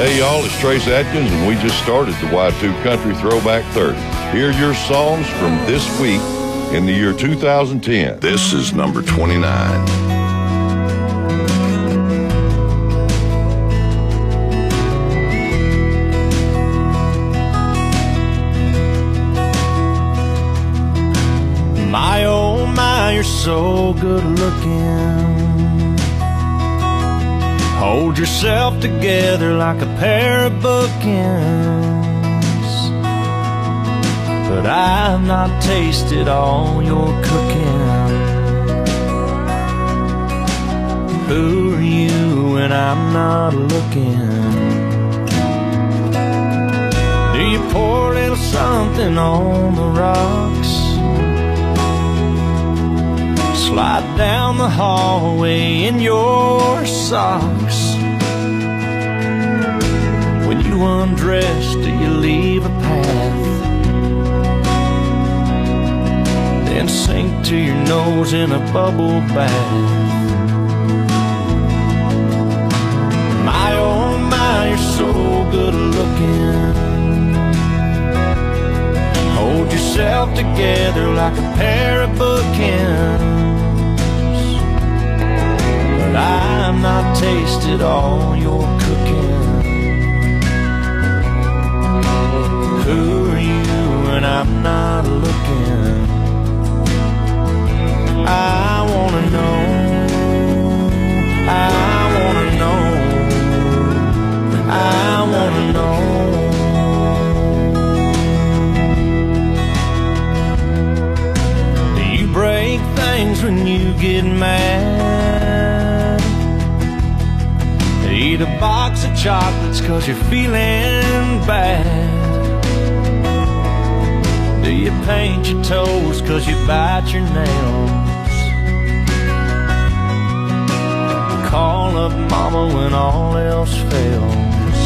Hey y'all, it's Trace Atkins, and we just started the Y2 Country Throwback 30. Here are your songs from this week in the year 2010. This is number 29. My oh my, you're so good looking. Hold yourself together like a pair of bookends. But I've not tasted all your cooking. Who are you when I'm not looking? Do you pour a little something on the rocks? Slide down the hallway in your socks. When you undress, do you leave a path? Then sink to your nose in a bubble bath. My oh my, you're so good looking. Hold yourself together like a pair of bookends. But I've not tasted all your cooking. Who are you when I'm not looking? I wanna know, I wanna know, I wanna know. Do you break things when you get mad? Eat a box of chocolates 'cause you're feeling bad? Do you paint your toes 'cause you bite your nails? Call up mama when all else fails.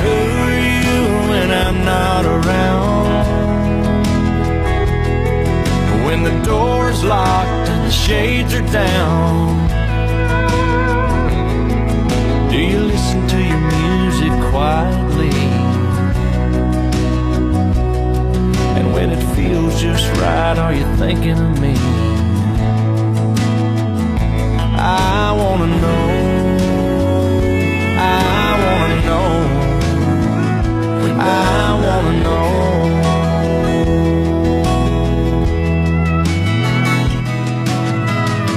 Who are you when I'm not around? When the door's locked and the shades are down, do you listen to your music quietly? And when it feels just right, are you thinking of me? I wanna know, I wanna know, I wanna know.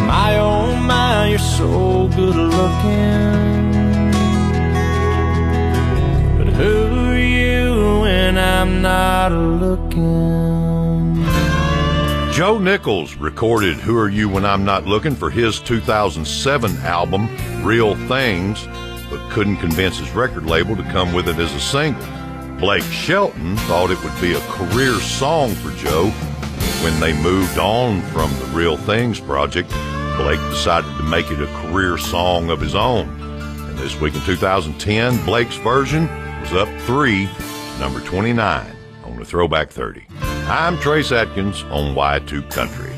My oh my, you're so good looking. But who are you when I'm not looking? Joe Nichols recorded Who Are You When I'm Not Looking for his 2007 album, Real Things, but couldn't convince his record label to come with it as a single. Blake Shelton thought it would be a career song for Joe. When they moved on from the Real Things project, Blake decided to make it a career song of his own. And this week in 2010, Blake's version was up 3 to number 29 on the Throwback 30. I'm Trace Atkins on Y2 Country.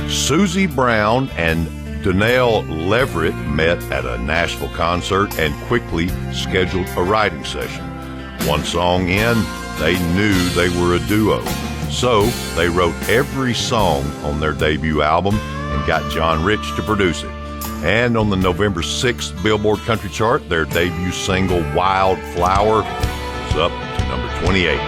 Susie Brown and Donnell Leverett met at a Nashville concert and quickly scheduled a writing session. One song in, they knew they were a duo. So they wrote every song on their debut album and got John Rich to produce it. And on the November 6th Billboard Country Chart, their debut single, Wildflower, was up to number 28.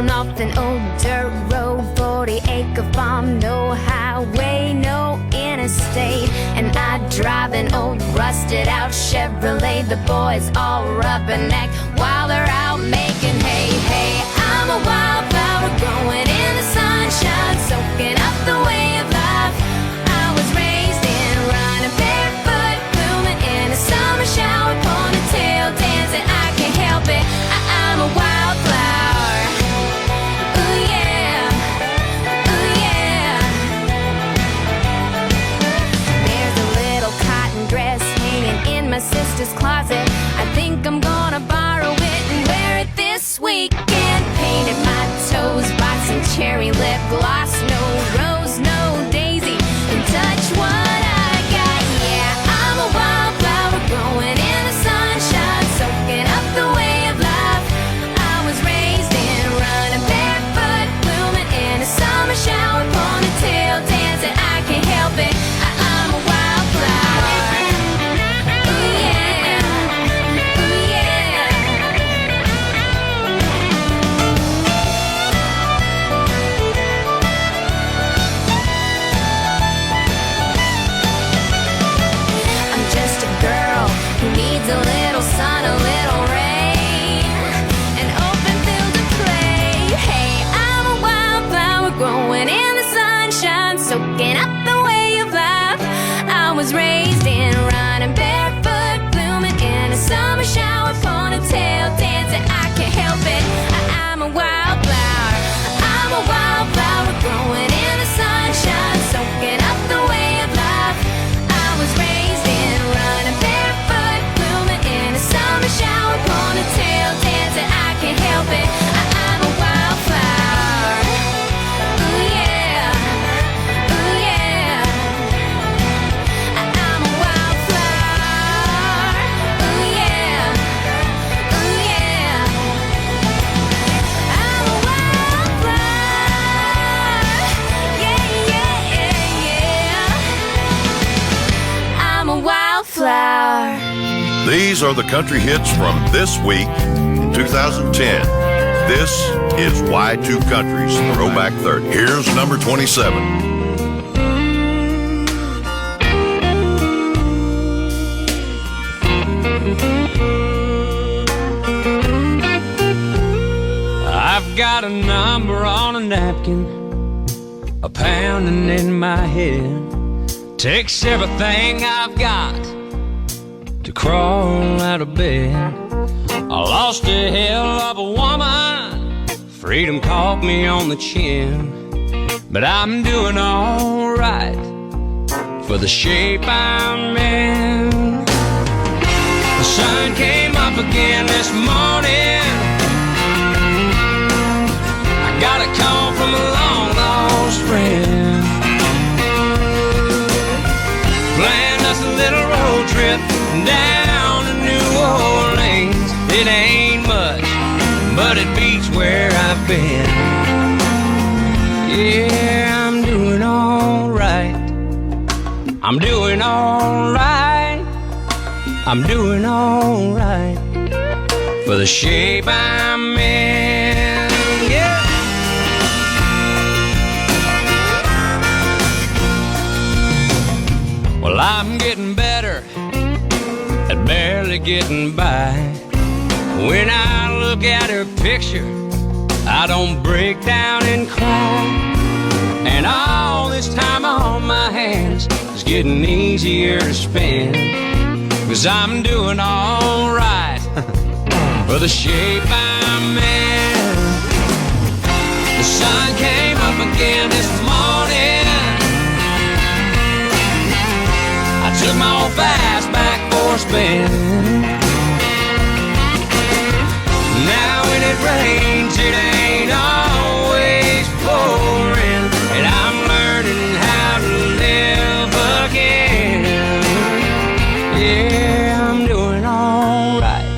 Off an old dirt road, 40-acre farm, no highway, no interstate. And I drive an old rusted-out Chevrolet. The boys all rubberneck while they're out making hay. Hey, I'm a wildflower growing in the sunshine, soaking up the way of life. I was raised in, running barefoot, blooming in a summer shower, ponytail dancing. I can't help it. I'm a wildflower. My sister's closet. I think I'm was raised in, running barefoot, blooming in a summer shower, ponytail dancing. I can't help it. I'm a wildflower. I'm a wildflower growing in the sunshine, soaking up the way of life. I was raised in, running barefoot, blooming in a summer shower, ponytail dancing. I can't help it. I'm a wildflower. Ooh yeah, ooh yeah. I'm a wildflower. Ooh yeah, ooh yeah. I'm a wildflower. Yeah, yeah, yeah, yeah. I'm a wildflower. These are the country hits from this week in 2010. This is Y2 Country's Throwback 30. Here's number 27. I've got a number on a napkin, a pounding in my head. Takes everything I've got to crawl out of bed. I lost a hell of a woman, freedom caught me on the chin. But I'm doing alright for the shape I'm in. The sun came up again this morning. I got a call from a long lost friend. Planned us a little road trip down to New Orleans. It ain't much, but it beats where I've been. Yeah, I'm doing alright. I'm doing alright. I'm doing alright for the shape I'm in. Yeah. Well, I'm getting better at barely getting by. When I look at her picture, I don't break down and cry. And all this time on my hands is getting easier to spend, 'cause I'm doing alright for the shape I'm in. The sun came up again this morning. I took my old fastback for a spin. Now when it rains, it ain't always pouring, and I'm learning how to live again. Yeah, I'm doing alright.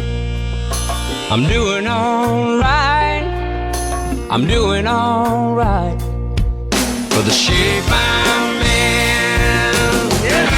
I'm doing alright. I'm doing alright for the shape I'm in. Yeah.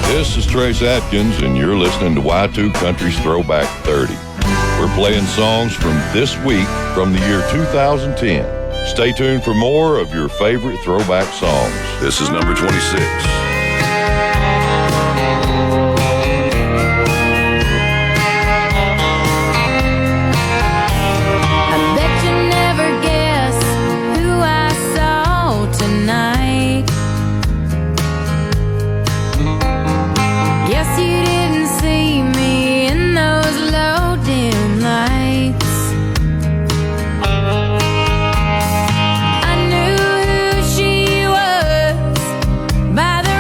This is Trace Atkins, and you're listening to Y2 Country's Throwback 30. We're playing songs from this week from the year 2010. Stay tuned for more of your favorite throwback songs. This is number 26. By the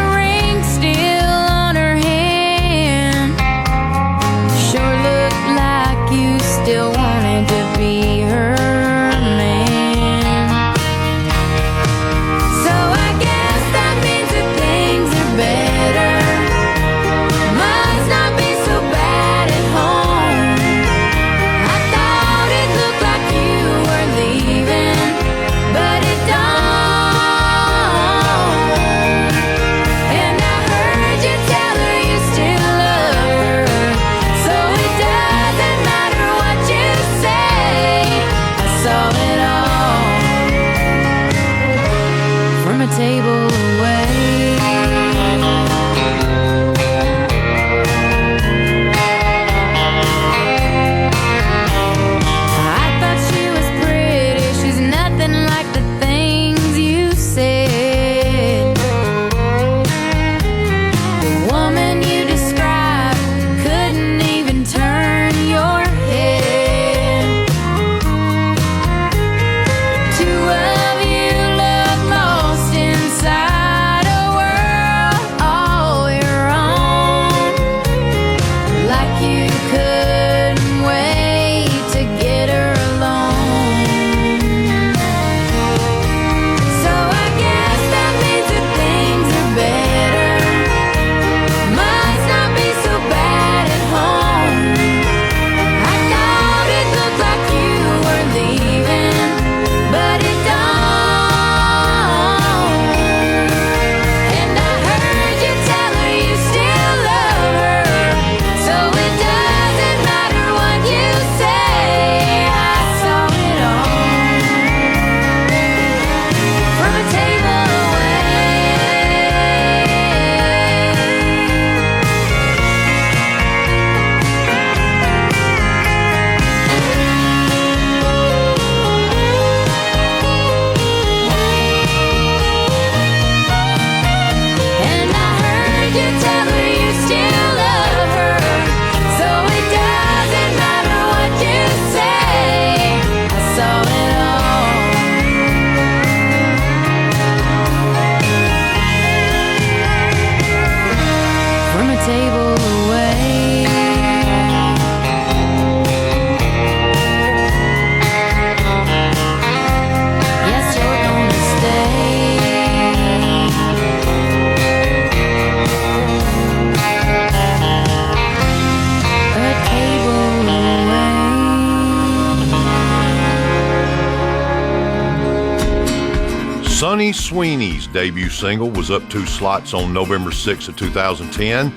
Sonny Sweeney's debut single was up 2 slots on November 6th of 2010.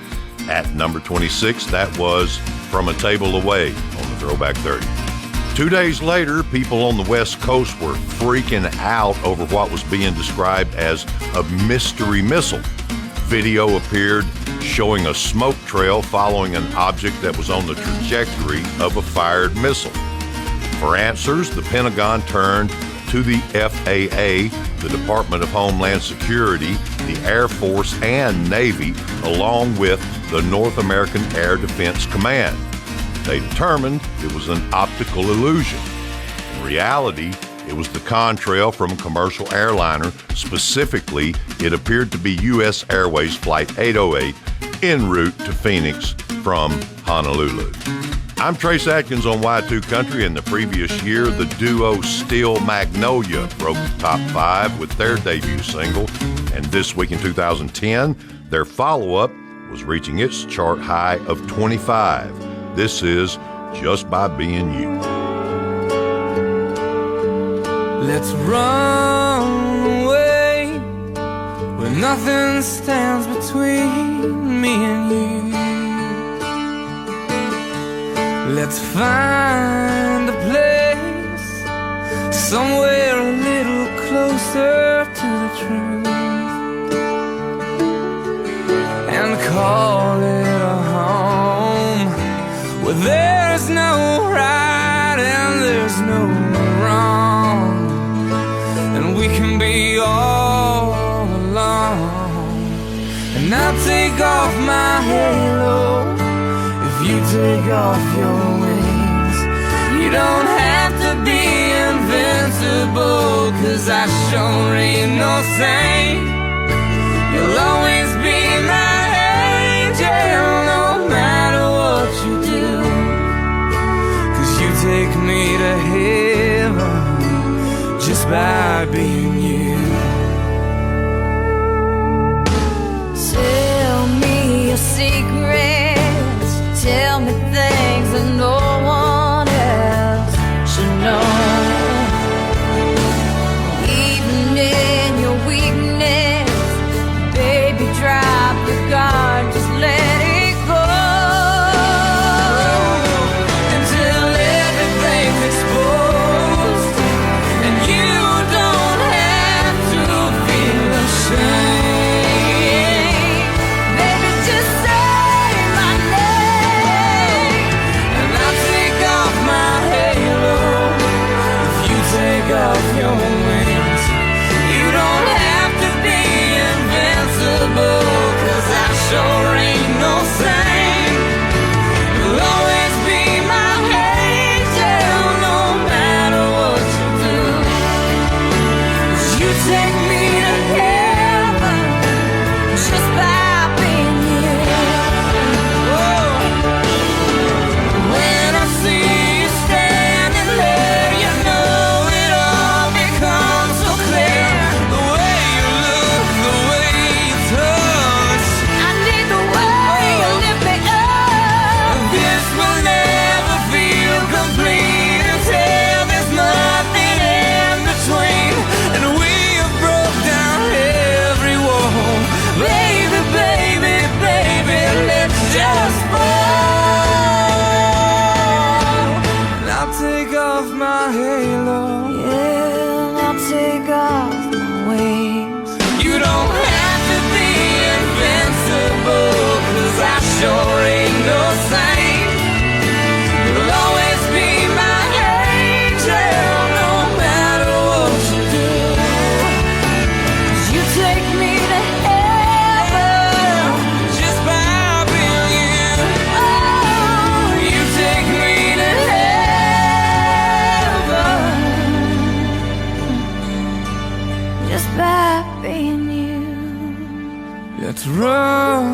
At number 26, that was From a Table Away on the Throwback 30. 2 days later, people on the West Coast were freaking out over what was being described as a mystery missile. Video appeared showing a smoke trail following an object that was on the trajectory of a fired missile. For answers, the Pentagon turned to the FAA, the Department of Homeland Security, the Air Force, and Navy, along with the North American Air Defense Command. They determined it was an optical illusion. In reality, it was the contrail from a commercial airliner. Specifically, it appeared to be U.S. Airways Flight 808 en route to Phoenix from Honolulu. I'm Trace Atkins on Y2 Country. In the previous year, the duo Steel Magnolia broke the top 5 with their debut single. And this week in 2010, their follow-up was reaching its chart high of 25. This is Just By Being You. Let's run away where nothing stands between me and you. Let's find a place somewhere a little closer to the truth and call it a home where there's no right and there's no wrong, and we can be all alone. And I'll take off my halo if you take off your wings. You don't have to be invincible, 'cause I sure ain't no saint. You'll always be my angel, no matter what you do, 'cause you take me to heaven just by being you. Tell me your secrets, tell me things that no one else should know. Even in your weakness, baby, drop the guard, just let it go. Until everything's exposed and you don't have to feel ashamed. Baby, just say my name and I'll take off my halo if you take off your wings. You don't have to be invincible, 'cause I sure ain't no saint. You'll always be my angel, no matter what you do, 'cause you take me to heaven just by being you. Whoa. When I see you standing there, you know it all becomes so clear. The way you look, the way you touch, I need the way you lift me up. This will never feel complete until there's nothing in between, and we have broke down every wall. Baby, baby, baby, let's just fall. And I'll take off my halo, yeah, and I'll take off my wings. You don't have to be invincible, 'cause I sure ain't no saint. You'll always be my angel, no matter what you do, 'cause you take me to heaven just by being you. Oh, you take me to heaven just by being you. Let's run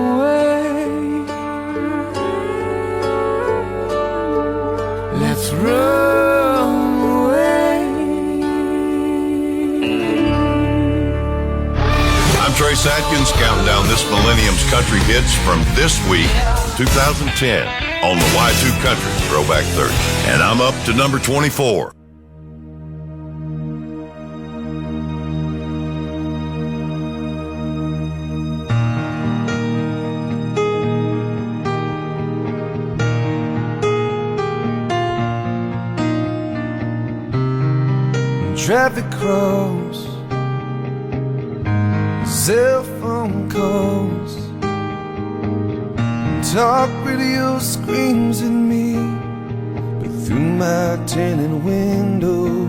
away. Let's run away. I'm Trace Atkins, counting down this millennium's country hits from this week, 2010, on the Y2 Country Throwback 30. And I'm up to number 24. traffic cross, cell phone calls, talk radio screams at me, but through my tinted window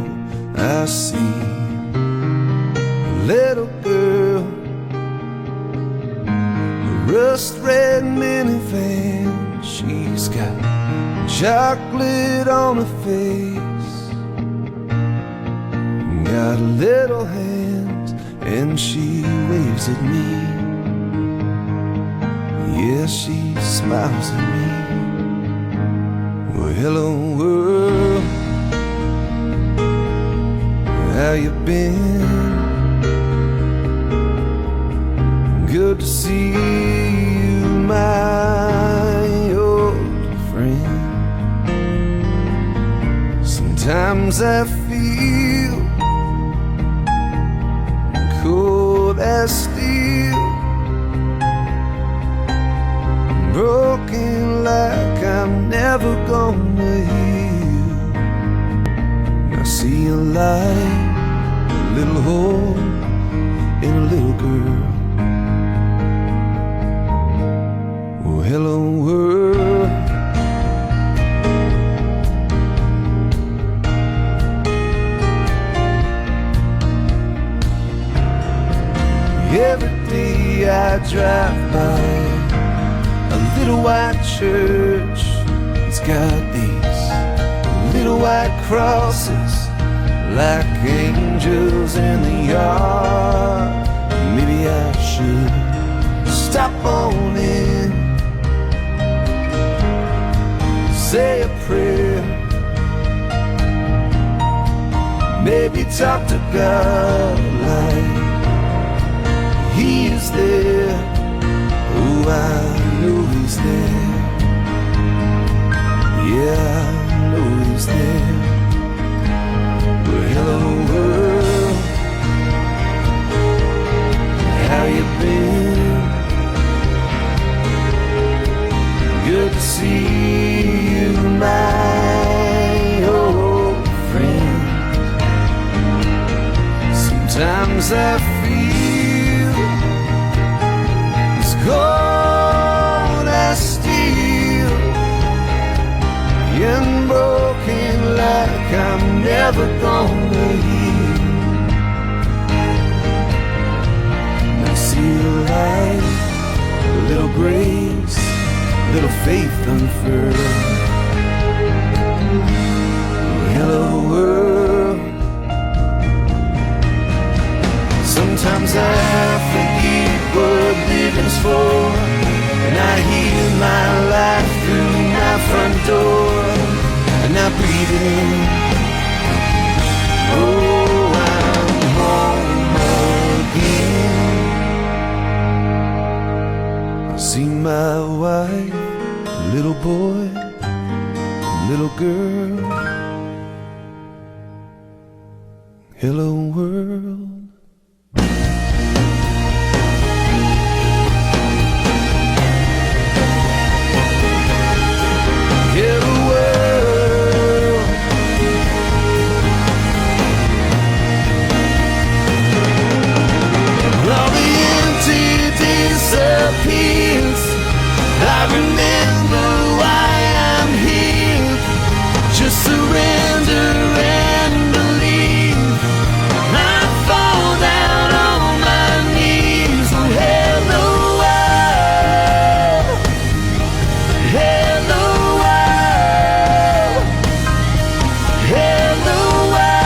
I see a little girl, a rust-red minivan. She's got chocolate on her face, got little hands, and she waves at me. Yeah, she smiles at me. Well, hello world, how you been? Good to see you, my old friend. Sometimes I feel cold as steel, broken like I'm never gonna heal. I see a light, a little hole in a little girl. Oh, hello world. Every day I drive by a little white church. It's got these little white crosses like angels in the yard. Maybe I should stop on in, say a prayer, maybe talk to God like He is there. Oh, I know He's there. Yeah, I know He's there. Well, hello world, how you been? Good to see you, my old friend. Sometimes I feel as cold as steel and broken like I'm never gonna heal. And I see a light, a little grace, a little faith unfurled. Hello world. Sometimes I forget what living's for, and I hear my life through my front door, and I breathe it in. Oh, I'm home again. I see my wife, little boy, little girl. Hello world. Hello world. All the empty disappears. I remember why I'm here. Just surrender and believe. I fall down on my knees. Oh, hello world. Hello world. Hello world.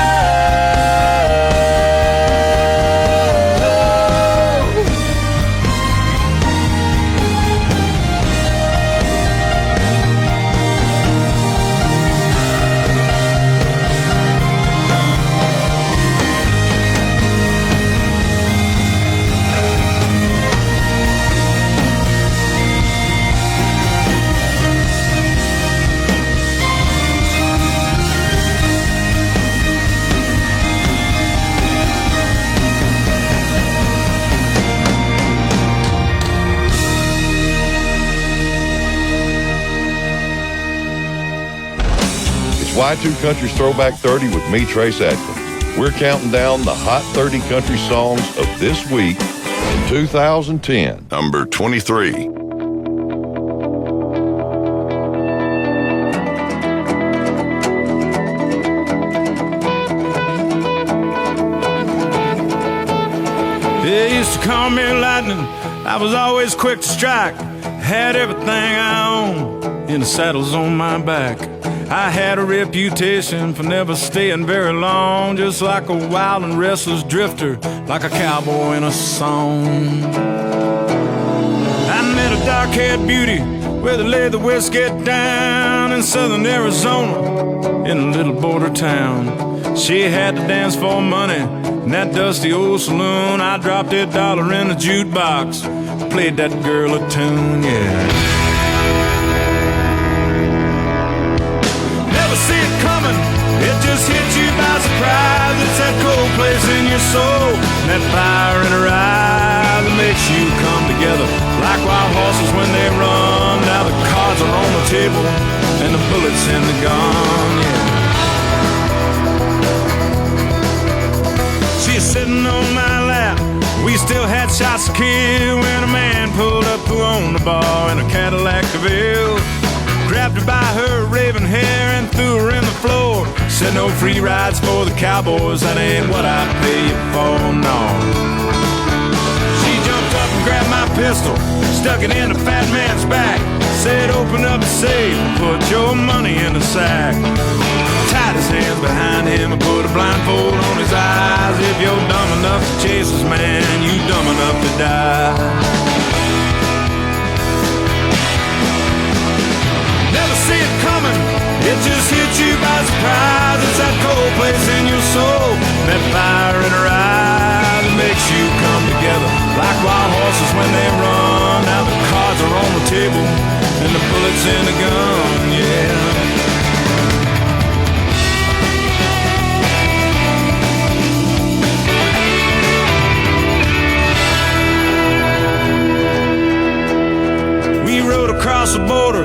Y2 Country's Throwback 30 with me, Trace Atkins. We're counting down the Hot 30 country songs of this week in 2010. Number 23. They used to call me lightning, I was always quick to strike. Had everything I own in the saddles on my back. I had a reputation for never staying very long, just like a wild and restless drifter, like a cowboy in a song. I met a dark-haired beauty where they laid the whiskey down in southern Arizona, in a little border town. She had to dance for money in that dusty old saloon. I dropped $1 in the jukebox, played that girl a tune, yeah. Never see it coming, it just hits you by surprise. It's that cold place in your soul, that fire in her eye that makes you come together like wild horses when they run. Now the cards are on the table and the bullets in the gun, yeah. She's sitting on my lap, we still had shots to kill when a man pulled up who owned the bar in a Cadillac DeVille. Grabbed her by her raven hair and threw her in the floor. Said no free rides for the cowboys, that ain't what I pay you for, no. She jumped up and grabbed my pistol, stuck it in the fat man's back. Said open up the safe and put your money in the sack. Tied his hands behind him and put a blindfold on his eyes. If you're dumb enough to chase this man, you dumb enough to die. Never see it coming, it just hits you by surprise. It's that cold place in your soul, that fire in her eye that makes you come together like wild horses when they run. Now the cards are on the table and the bullets in the gun, yeah. We rode across the border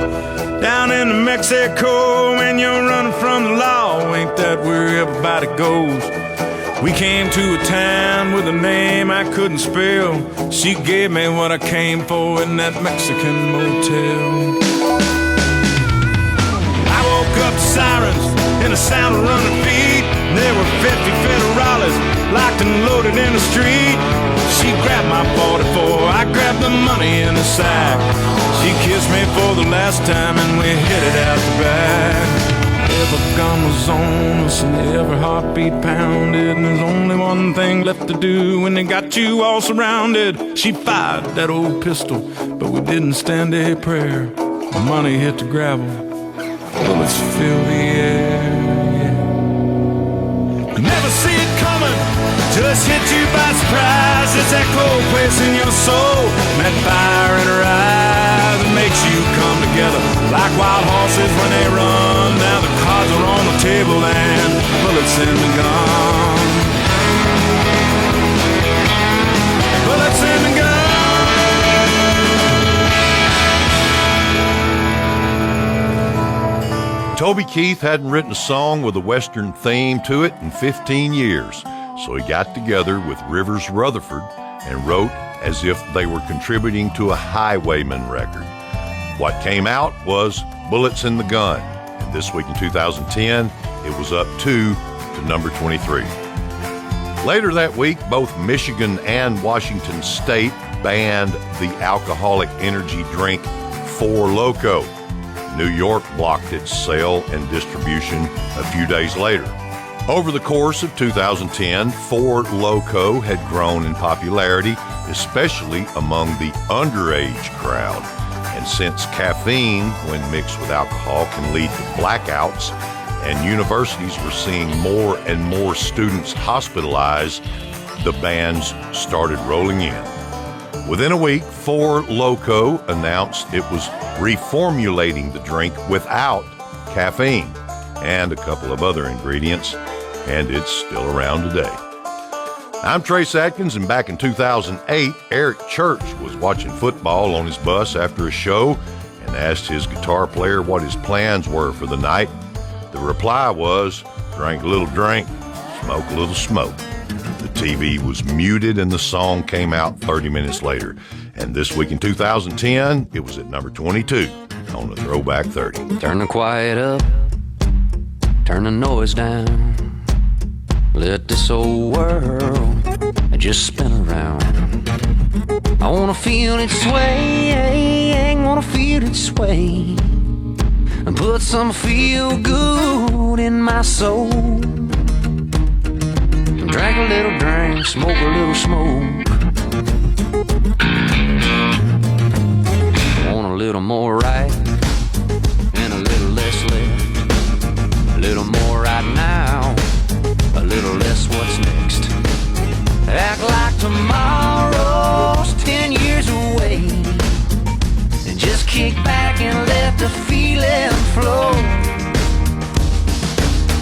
down into Mexico. When you're running from the law, ain't that where everybody goes? We came to a town with a name I couldn't spell. She gave me what I came for in that Mexican motel. I woke up to sirens and the sound of running feet. There were 50 federales locked and loaded in the street. She grabbed my 44, I grabbed the money in the sack. She kissed me for the last time and we headed out the back. Every gun was on us and every heartbeat pounded, and there's only one thing left to do when they got you all surrounded. She fired that old pistol, but we didn't stand a prayer. The money hit the gravel, bullets filled the air, yeah. Never see it coming, just hit you by surprise. It's that cold place in your soul, that fire in her eye that makes you come together like wild horses when they run. Now the cards are on the table and bullets in the gun. Bullets in the gun. Toby Keith hadn't written a song with a Western theme to it in 15 years, so he got together with Rivers Rutherford and wrote as if they were contributing to a Highwayman record. What came out was Bullets in the Gun, and this week in 2010, it was up 2 to number 23. Later that week, both Michigan and Washington State banned the alcoholic energy drink 4 Loko. New York blocked its sale and distribution a few days later. Over the course of 2010, 4 Loko had grown in popularity, especially among the underage crowd. And since caffeine, when mixed with alcohol, can lead to blackouts, and universities were seeing more and more students hospitalized, the bans started rolling in. Within a week, 4 Loko announced it was reformulating the drink without caffeine and a couple of other ingredients, and it's still around today. I'm Trace Atkins, and back in 2008, Eric Church was watching football on his bus after a show and asked his guitar player what his plans were for the night. The reply was, drank a little drink, Smoke a Little Smoke. The TV was muted and the song came out 30 minutes later. And this week in 2010, it was at number 22 on the Throwback 30. Turn the quiet up, turn the noise down. Let this old world just spin around. I wanna feel it sway, wanna feel it sway, and put some feel good in my soul. Drink a little drink, smoke a little smoke. Want a little more right and a little less left. A little more right now, a little less what's next. Act like tomorrow's 10 years away, and just kick back and let the feeling flow.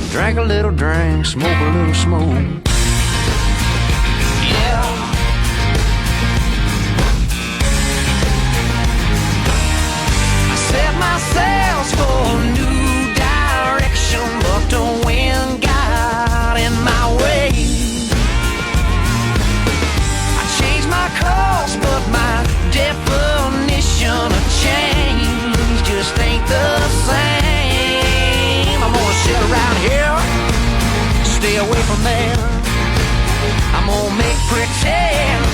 Drink a little drink, smoke a little smoke. Myself for a new direction, but the wind got in my way. I changed my course, but my definition of change just ain't the same. I'm gonna sit around here, stay away from there. I'm gonna make pretend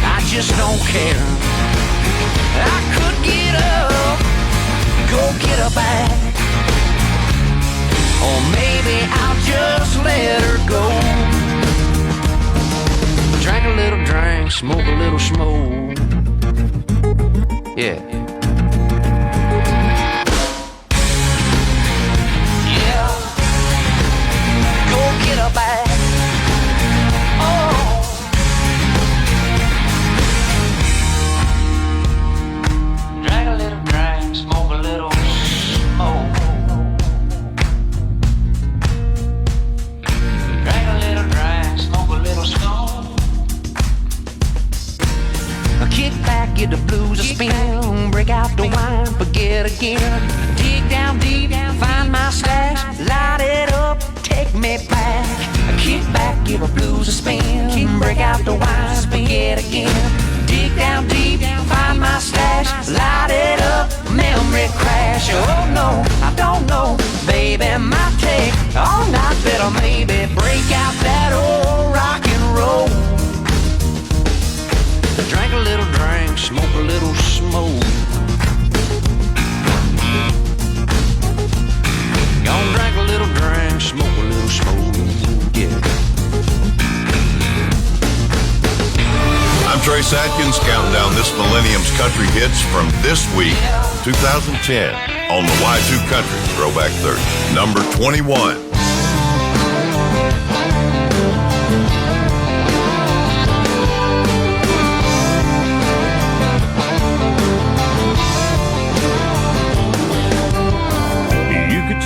I just don't care. I could get up, go get her back, or maybe I'll just let her go. Drink a little drink, smoke a little smoke. Yeah. Yeah. Go get her back. Oh. Drink a little drink, smoke a little smoke. Drink a little drink, smoke a little smoke. Kick back, get the blues a spin, break out the wine, forget again. Dig down deep, find my stash, light it up, take me back. Kick back, give the blues a spin, break out the wine, forget again. Dig down deep, find my stash, light it up, memory crash. Oh no, I don't know, baby, might take all night, better maybe break out that old rock and roll. Drink a little drink, smoke a little smoke. Gonna drink a little drink, smoke a little smoke. Yeah. I'm Trace Atkins, counting down this millennium's country hits from this week, 2010, on the Y2 Country Throwback 30. Number 21.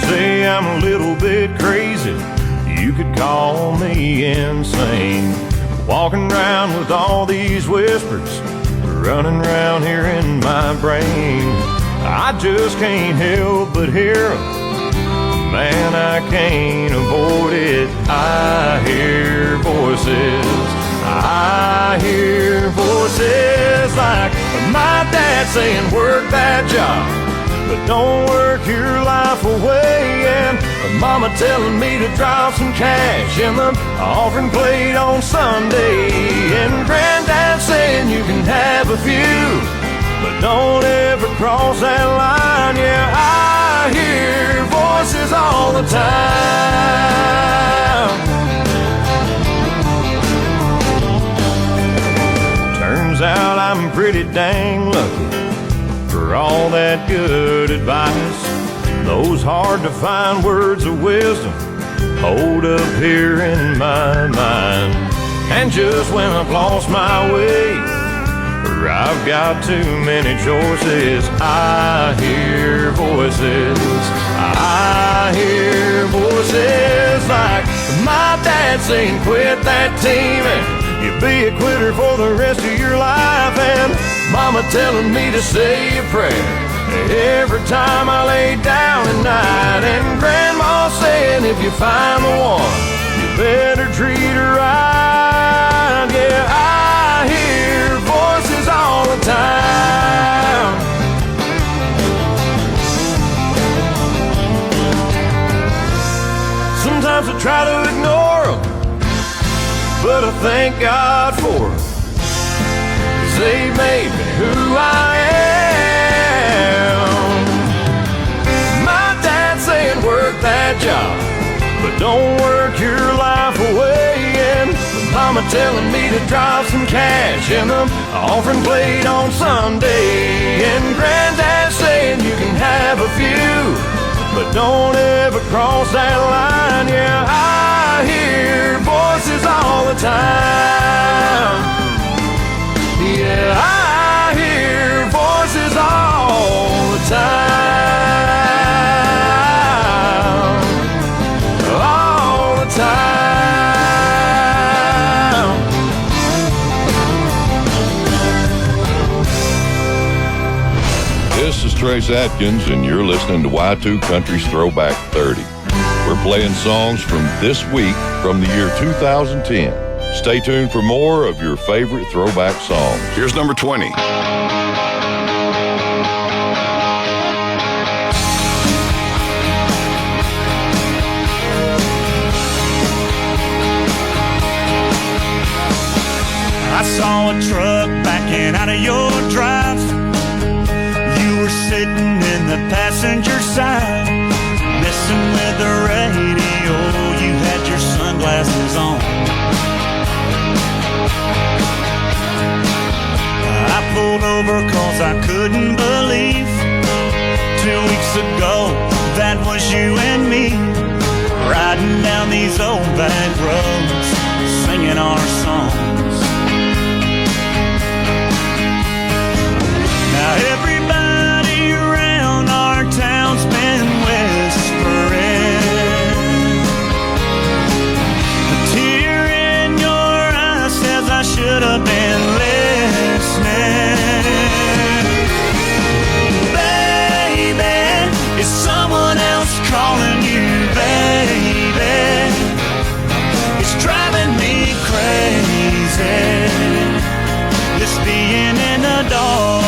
Say I'm a little bit crazy, you could call me insane. Walking around with all these whispers running around here in my brain. I just can't help but hear them. Man, I can't avoid it. I hear voices. I hear voices like my dad saying, work that job, but don't work your life away. And mama telling me to drop some cash in the offering plate on Sunday. And granddad saying you can have a few, but don't ever cross that line. Yeah, I hear voices all the time. Turns out I'm pretty dang lucky for all that good advice. Those hard to find words of wisdom hold up here in my mind. And just when I've lost my way, or I've got too many choices, I hear voices. I hear voices like my dad saying, quit that team and you'll be a quitter for the rest of your life. And mama telling me to say a prayer every time I lay down at night. And grandma saying if you find the one, you better try to ignore them, but I thank God for them, 'cause they made me who I am. My dad saying work that job, but don't work your life away. And Mama telling me to drop some cash in the offering plate on Sunday. And Granddad saying you can have a few, but don't ever cross that line. Yeah, I hear voices all the time. Yeah, I hear voices all the time. All the time. This is Trace Atkins, and you're listening to Y2 Country's Throwback 30. We're playing songs from this week from the year 2010. Stay tuned for more of your favorite throwback songs. Here's number 20. I saw a truck backing out of your drive. You were sitting in the passenger side, messing with the radio. You had your sunglasses on. I pulled over 'cause I couldn't believe 2 weeks ago that was you and me, riding down these old back roads, singing our songs. Now everybody around our town's been whispering. A tear in your eye says I should have been listening. Baby, is someone else calling you, baby? It's driving me crazy, this being in the dark.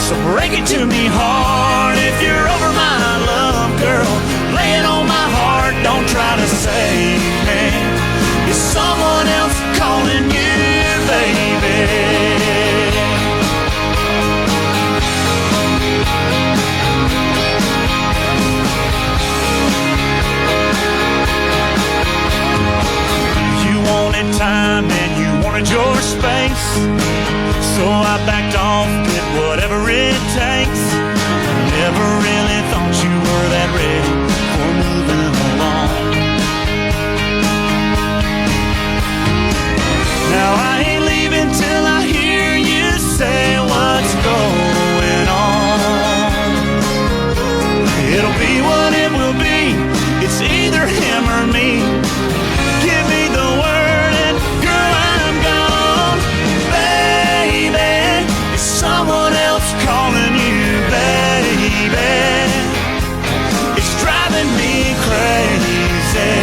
So break it to me hard. If you're over my love, girl, lay it on my heart. Don't try to save me. Is someone else calling you, baby? You wanted time and you wanted your space, so I backed off, did whatever it takes. Never really thought you were that ready for moving along. Now I ain't leaving till I hear you say what's going on. It'll be what it will be. It's either him or me. Give me the word and girl, I'm gone. Baby, is someone else calling you, baby? It's driving me crazy,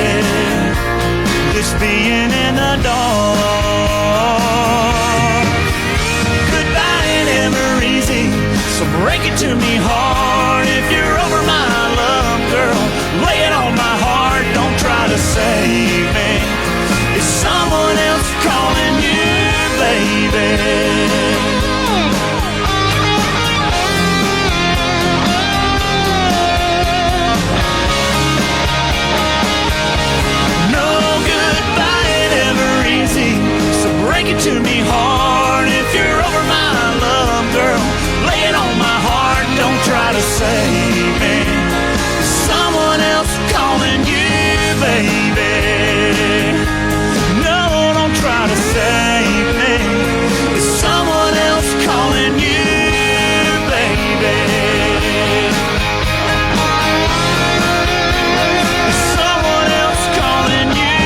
this being in the dark. Goodbye ain't ever easy, so break it to me hard. If you're over my love, girl, lay it on my heart. Don't try to save me. Is someone else calling you, baby? Break it to me hard. If you're over my love, girl, lay it on my heart. Don't try to save me. There's someone else calling you, baby. No, don't try to save me. There's someone else calling you, baby. There's someone else calling you,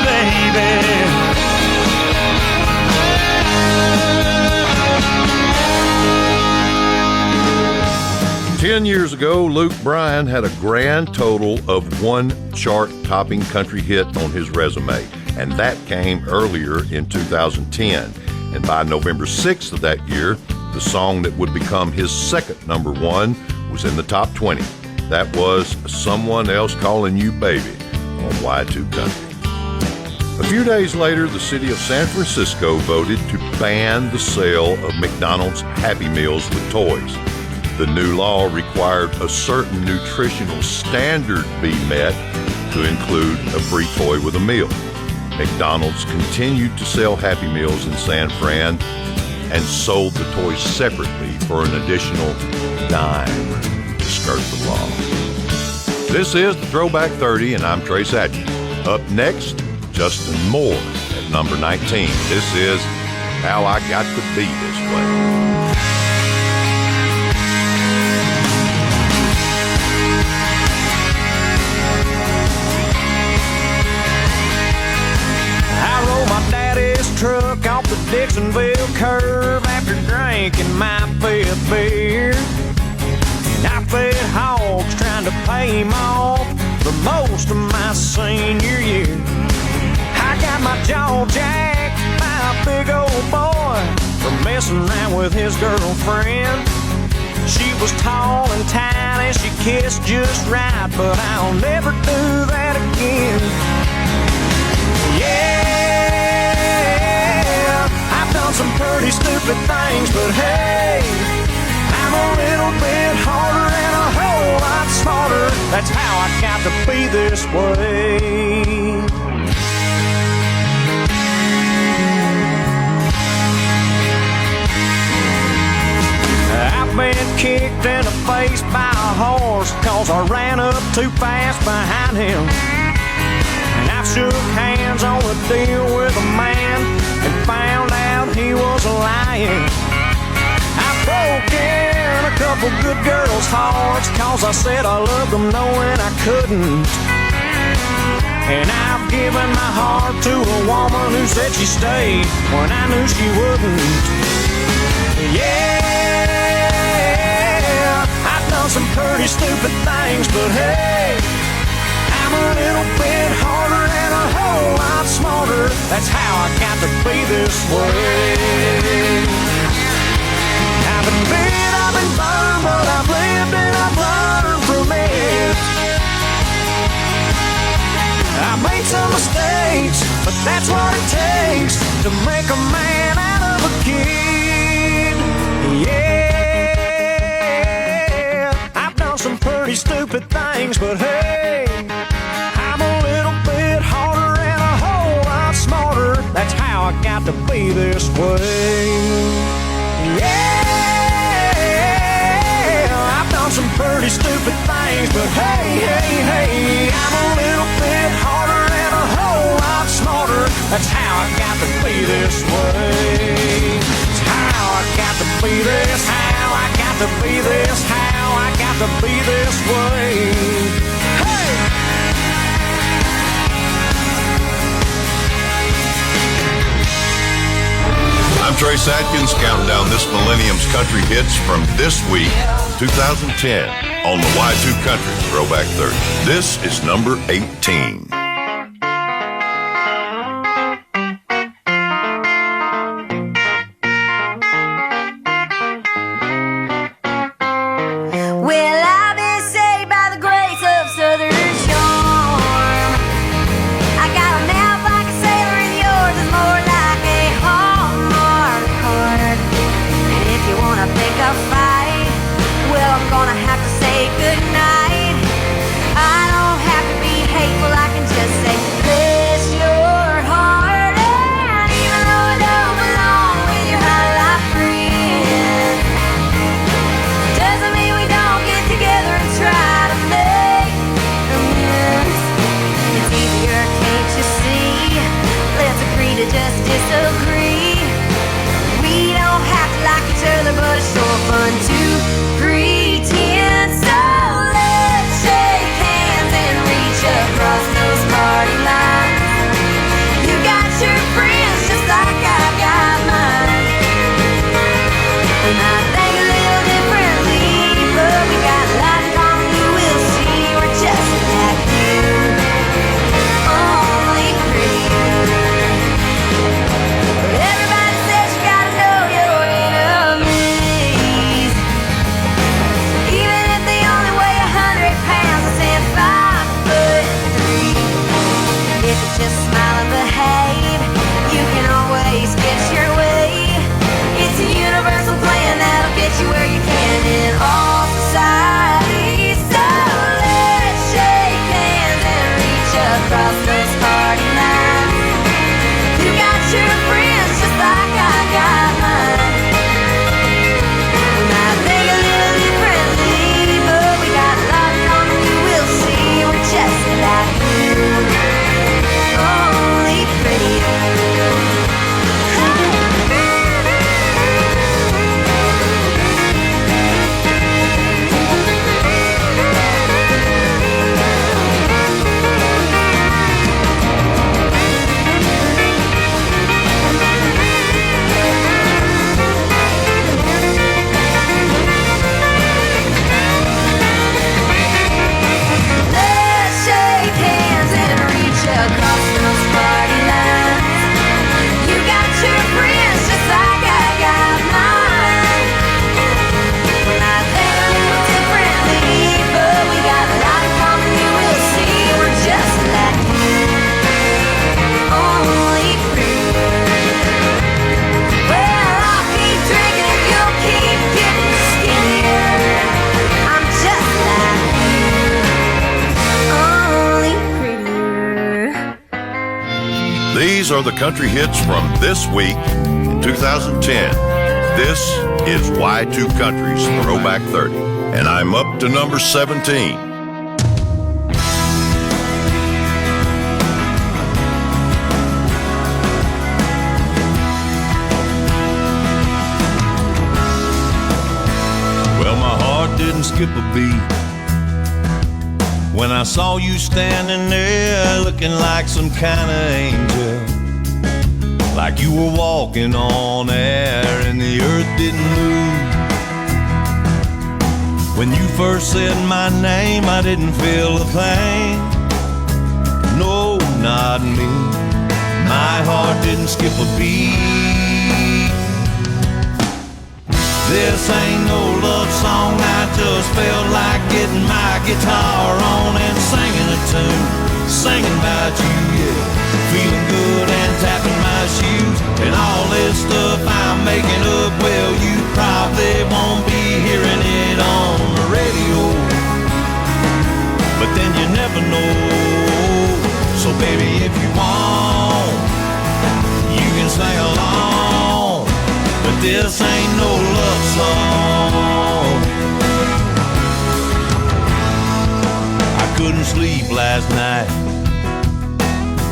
baby. 10 years ago, Luke Bryan had a grand total of one chart-topping country hit on his resume, and that came earlier in 2010. And by November 6th of that year, the song that would become his second number one was in the top 20. That was Someone Else Calling You Baby on Y2 Country. A few days later, the city of San Francisco voted to ban the sale of McDonald's Happy Meals with toys. The new law required a certain nutritional standard be met to include a free toy with a meal. McDonald's continued to sell Happy Meals in San Fran and sold the toys separately for an additional dime to skirt the law. This is the Throwback 30, and I'm Trace Atkins. Up next, Justin Moore at number 19. This is How I Got to Be This Way. Truck off the Dixonville curve after drinking my fifth beer. And I fed hogs trying to pay him off for most of my senior year. I got my jaw jacked by a big old boy for messing around with his girlfriend. She was tall and tight and she kissed just right, but I'll never do that again. Some pretty stupid things, but hey, I'm a little bit harder and a whole lot smarter. That's how I got to be this way. I've been kicked in the face by a horse 'cause I ran up too fast behind him. And I've shook hands on a deal with a man and found out he was lying. I broke in a couple good girls' hearts 'cause I said I loved them knowing I couldn't. And I've given my heart to a woman who said she stayed when I knew she wouldn't. Yeah, I've done some pretty stupid things, but hey, I'm a little bit harder and a whole lot smarter. That's how I got to be this way. I've been bit, I've been burned, but I've lived and I've learned from it. I made some mistakes, but that's what it takes to make a man out of a kid. Yeah, I've done some pretty stupid things, but hey, I'm a little bit harder and a whole lot smarter. That's how I got to be this way. Yeah, I've done some pretty stupid things, but hey, hey, hey, I'm a little bit harder and a whole lot smarter. That's how I got to be this way. It's how I got to be this, how I got to be this, how I got to be this way. Hey! I'm Trace Atkins, counting down this millennium's country hits from this week, 2010, on the Y2 Country Throwback 30. This is number 18. Well, I've been saved by the grace of Southern charm. I got a mouth like a sailor and yours is more like a Hallmark card. And if you wanna pick a fight, well, I'm gonna have to say goodnight. I don't have to be hateful, I can just These are the country hits from this week in 2010. This is Y2 Country's Throwback 30, and I'm up to number 17. Well, my heart didn't skip a beat when I saw you standing there looking like some kind of angel, like you were walking on air and the earth didn't move. When you first said my name, I didn't feel a thing. No, not me. My heart didn't skip a beat. This ain't no love song, I just felt like getting my guitar on and singing a tune, singing about you, yeah. Feeling good and tapping my shoes, and all this stuff I'm making up, well, you probably won't be hearing it on the radio, but then you never know. So baby, if you want, you can sing along, but this ain't no love song. I couldn't sleep last night,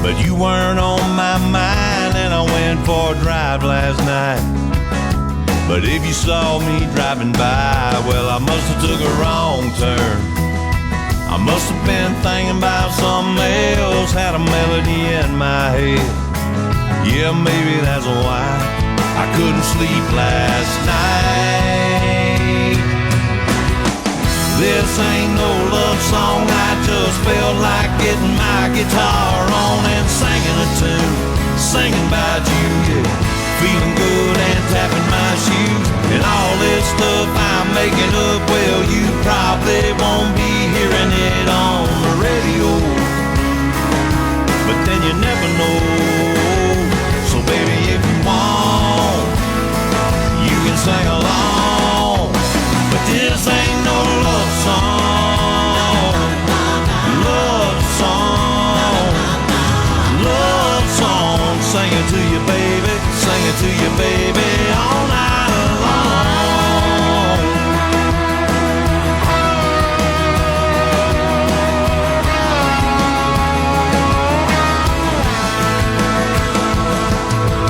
but you weren't on my mind, and I went for a drive last night. But if you saw me driving by, well, I must have took a wrong turn. I must have been thinking about something else, had a melody in my head. Yeah, maybe that's why I couldn't sleep last night. This ain't no love song, I just felt like getting my guitar on and singing a tune, singing about you, yeah. Feeling good and tapping my shoes, and all this stuff I'm making up, well, you probably won't be hearing it on the radio, but then you never know. So baby, if you want, you can sing along, but this ain't no love song. Love song, love song. Sing it to you, baby, sing it to you, baby, all night long.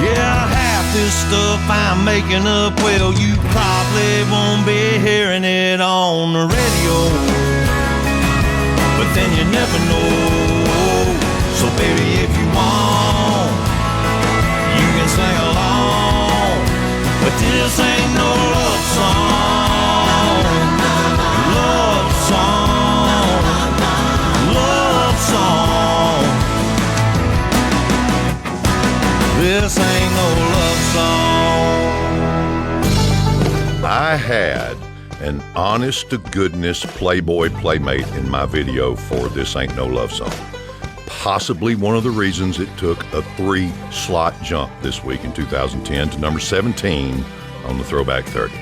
Yeah, half this stuff I'm making up, well, you probably won't be hearing it on the radio, but then you never know. So baby, if you want, you can sing along, but this ain't no love song. Love song, love song. This ain't no love song. I had an honest-to-goodness Playboy Playmate in my video for This Ain't No Love Song. Possibly one of the reasons it took a 3-slot jump this week in 2010 to number 17 on the Throwback 30.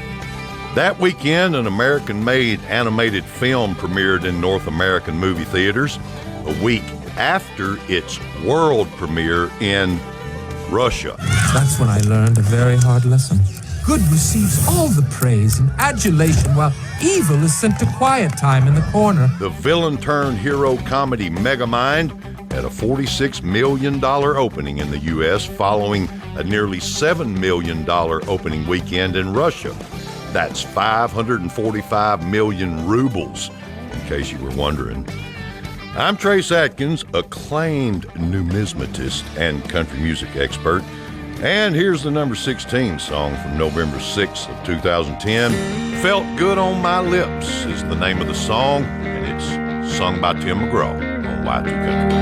That weekend, an American-made animated film premiered in North American movie theaters a week after its world premiere in Russia. That's when I learned a very hard lesson. Good receives all the praise and adulation, while evil is sent to quiet time in the corner. The villain-turned-hero comedy Megamind had a $46 million opening in the U.S. following a nearly $7 million opening weekend in Russia. That's 545 million rubles, in case you were wondering. I'm Trace Atkins, acclaimed numismatist and country music expert, and here's the number 16 song from November 6th of 2010. Felt Good on My Lips is the name of the song, and it's sung by Tim McGraw on Y2 Country.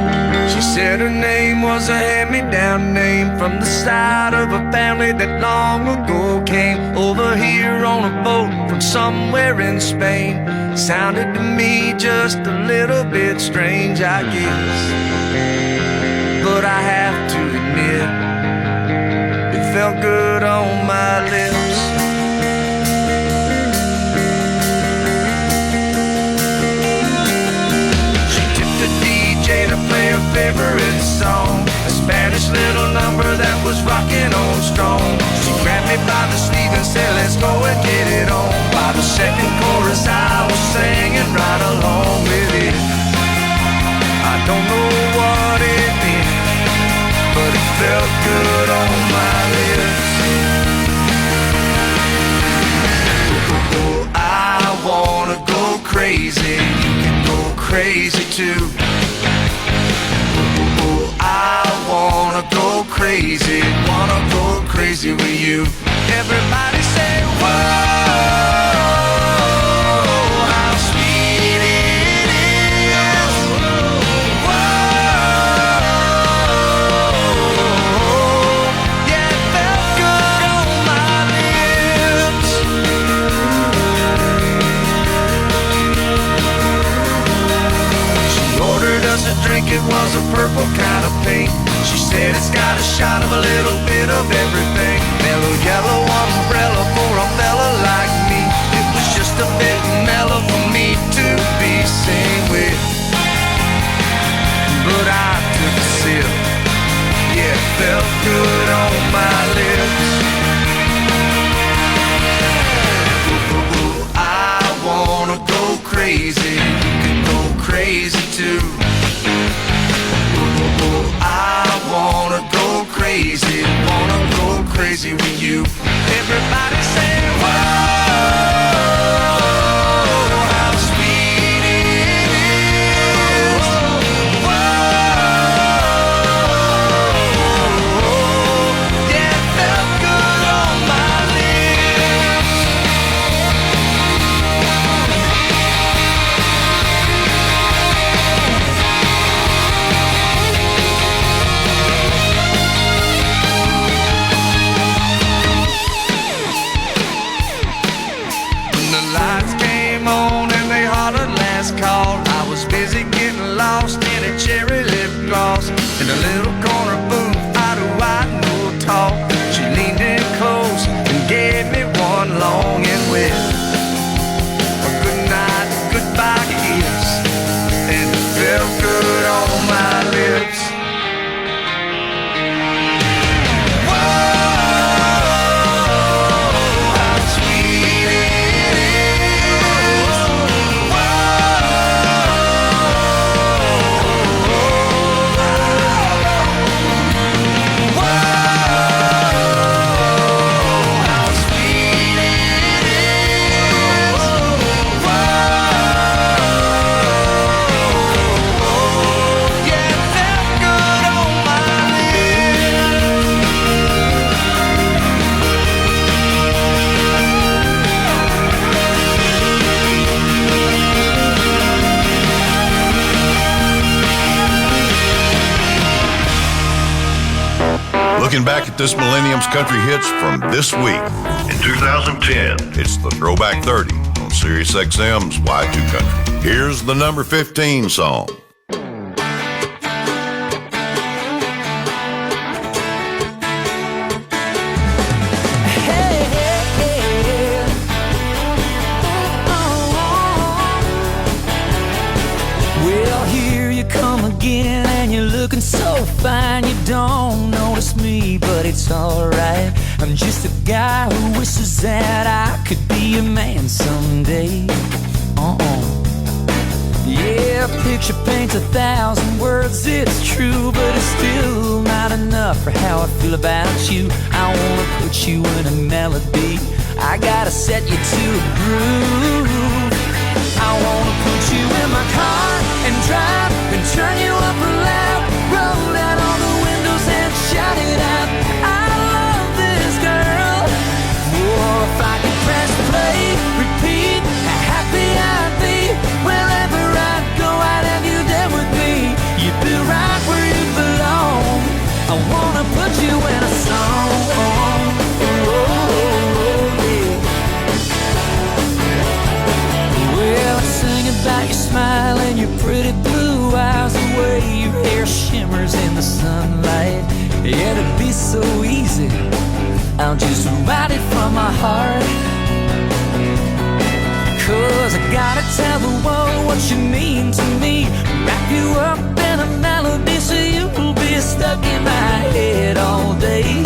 She said her name was a hand-me-down name from the side of a family that long ago came over here on a boat from somewhere in Spain. Sounded to me just a little bit strange, I guess, but I have to admit, it felt good on my lips. She tipped the DJ to play her favorite song, a Spanish little was rocking on strong. She grabbed me by the sleeve and said, let's go and get it on. By the second chorus I was singing right along with it. I don't know what it meant, but it felt good on my lips. I wanna go crazy, you can go crazy too. I wanna go crazy with you. Everybody say, whoa, how sweet it is. Whoa, yeah, it felt good on my lips. She ordered us a drink, it was a purple kind of pink. She said it's got a shot of a little bit of everything. Mellow yellow umbrella for a fella like me. It was just a bit mellow for me to be seen with. But I took a sip, yeah, it felt good on my lips. I wanna go crazy, you can go crazy too. I wanna go crazy with you. Everybody say, whoa, how sweet it is. Whoa, yeah, it felt good on my lips. Call. I was busy getting lost in a cherry lip gloss in a little corner booth out of white no talk. She leaned in close and gave me one long and wet, a good night, goodbye kiss, and it felt good on my lips. Looking back at this millennium's country hits from this week. In 2010, it's the Throwback 30 on Sirius XM's Y2 Country. Here's the number 15 song. Well, here you come again, and you're looking so fine. You don't notice me, but it's alright. I'm just a guy who wishes that I could be a man someday. Yeah, a picture paints 1,000 words, it's true, but it's still not enough for how I feel about you. I wanna put you in a melody, I gotta set you to a groove. I wanna put you in my car and drive and turn you up loud, roll down all the windows and shout it out. I love this girl. Oh, if I could press play, repeat, how happy I'd be. Wherever I'd go, I'd have you there with me. You'd be right where you belong. I wanna put you in a song. Well, I sing about your smile and your pretty blue eyes, the way your hair shimmers in the sunlight. Yeah, it'd be so easy, I'll just write it from my heart. 'Cause I gotta tell the world what you mean to me. Wrap you up in a melody so you'll be stuck in my head all day.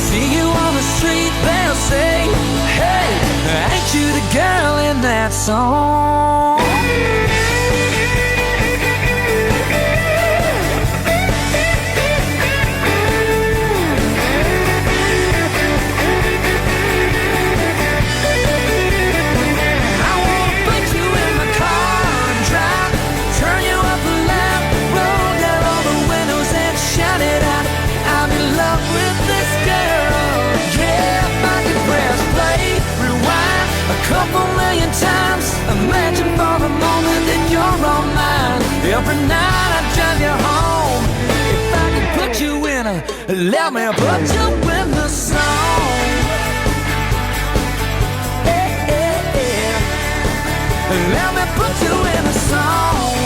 see you on the street, they'll say, hey, ain't you the girl in that song? I wanna put you in my car and drive, turn you up a lap, roll down all the windows and shout it out. I'm in love with this girl. Yeah, if I could press play, rewind a couple million times, imagine for a moment that you're all mine. Every night I drive you home. If I could put you in a, let me put you in the song. Hey, hey, hey. Let me put you in a song.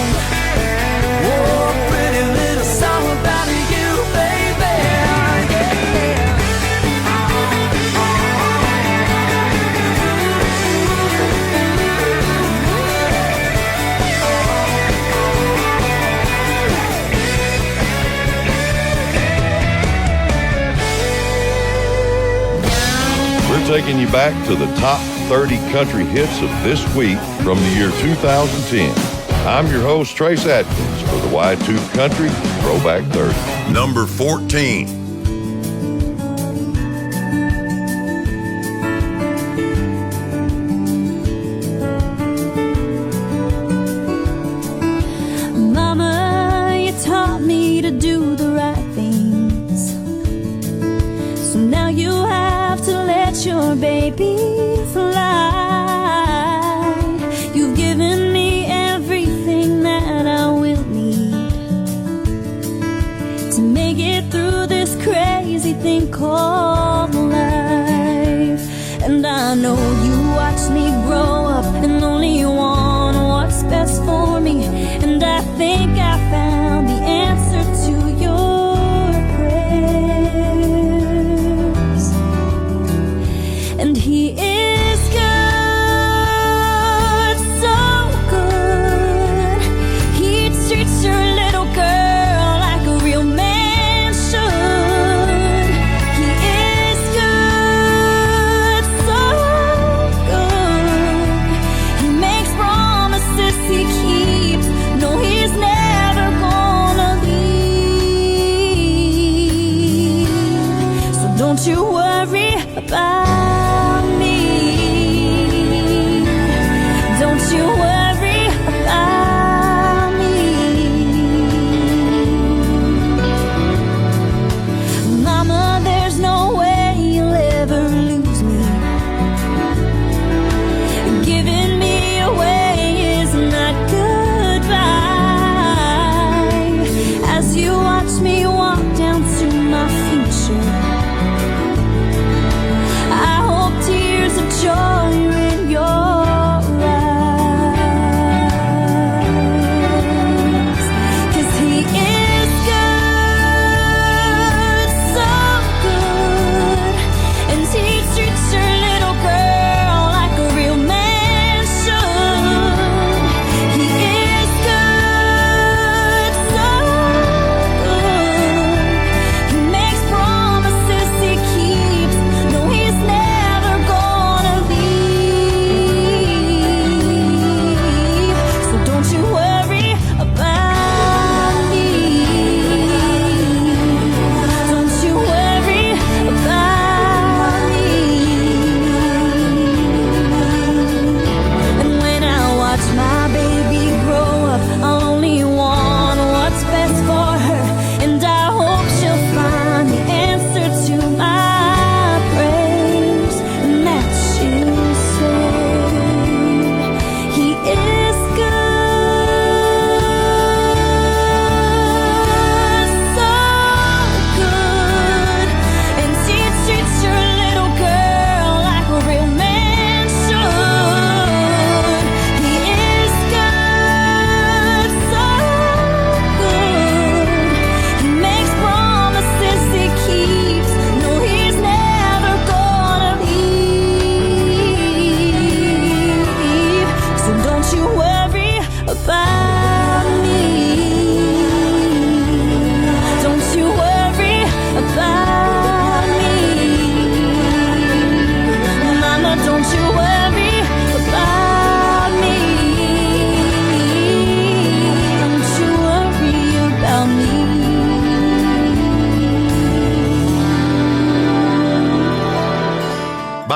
Oh, pretty little song about you, baby. We're taking you back to the top 30 country hits of this week from the year 2010. I'm your host, Trace Atkins, for the Wide Tooth Country Throwback 30. Number 14. Mama, you taught me to do the right things, so now you have to let your baby fly. You've given me everything that I will need to make it through this crazy thing called life. And I know you watched me grow up and only want what's best for me. And I think I found the answer to your prayers. And he is good, so good. He treats your little girl like a real man should. He is good, so good. He makes promises he keeps. No, he's never gonna leave. So don't you worry about me. Don't you worry about me. Mama, there's no way you'll ever lose me. Giving me away is not goodbye. As you watch me walk down to my future, I hope to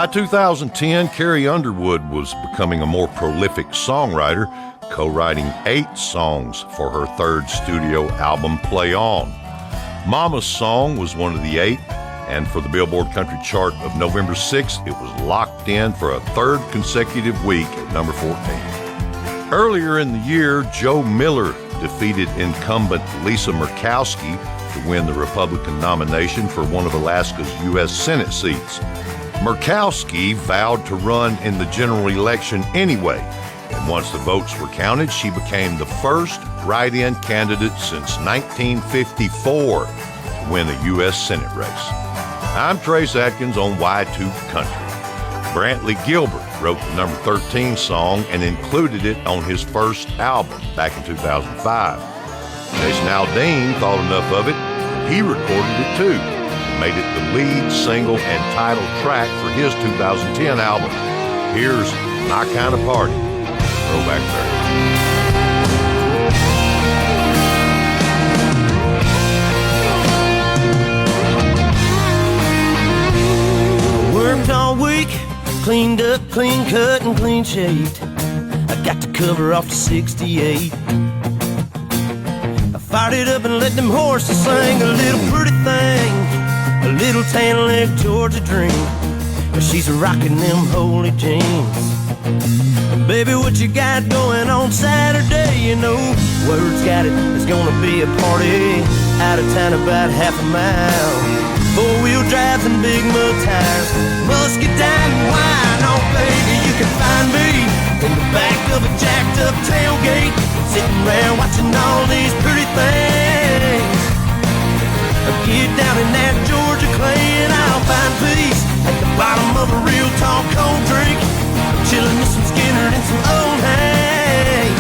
By 2010, Carrie Underwood was becoming a more prolific songwriter, co-writing 8 songs for her third studio album, Play On. Mama's Song was one of the 8, and for the Billboard Country Chart of November 6th, it was locked in for a third consecutive week at number 14. Earlier in the year, Joe Miller defeated incumbent Lisa Murkowski to win the Republican nomination for one of Alaska's U.S. Senate seats. Murkowski vowed to run in the general election anyway, and once the votes were counted, she became the first write-in candidate since 1954 to win a U.S. Senate race. I'm Trace Atkins on Y2 Country. Brantley Gilbert wrote the number 13 song and included it on his first album back in 2005. Jason Aldean thought enough of it, he recorded it too, and made it the lead single and title track for his 2010 album. Here's My Kind of Party, Throwback Thursday. Worked all week, cleaned up, clean cut, and clean shaved. I got the cover off the 68. I fired it up and let them horses sing a little pretty thing, a little tan leg Georgia dream. She's rocking them holy jeans. Baby, what you got going on Saturday? You know, word's got it, it's gonna be a party out of town about half a mile. 4-wheel drives and big mud tires, musket down and wine. Oh baby, you can find me in the back of a jacked up tailgate, sitting around watching all these pretty things. Get down in that Georgia clay and I'll find peace at the bottom of a real tall cold drink. I'm chilling with some Skinner and some old hay.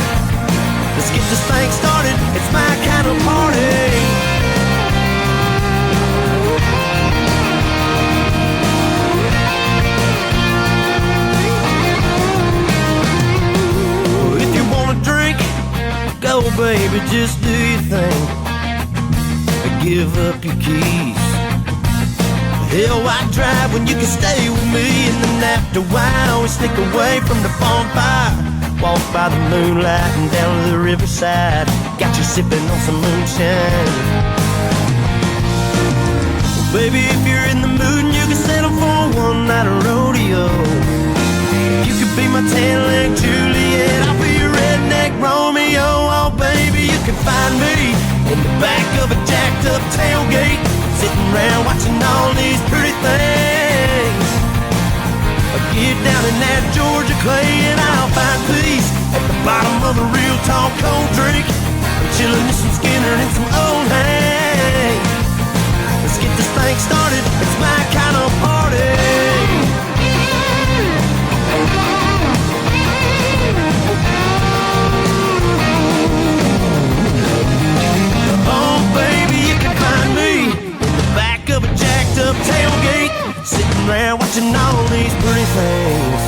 Let's get this thing started, it's my kind of party. Go baby, just do your thing. Give up your keys. Hell, why drive when you can stay with me? And then after a while we sneak away from the bonfire, walk by the moonlight and down to the riverside. Got you sipping on some moonshine. Well, baby, if you're in the mood and you can settle for one night of rodeo, you could be my tan-leg Juliet, I'll be your redneck Romeo. Oh baby, you can find me in the back of a jacked up tailgate, sitting around watching all these pretty things. I get down in that Georgia clay and I'll find peace at the bottom of a real tall cold drink. I'm chilling with some Skinner and some old hay. Let's get this thing started, it's my kind of party. Oh baby, you can find me in the back of a jacked up tailgate, sitting around watching all these pretty things.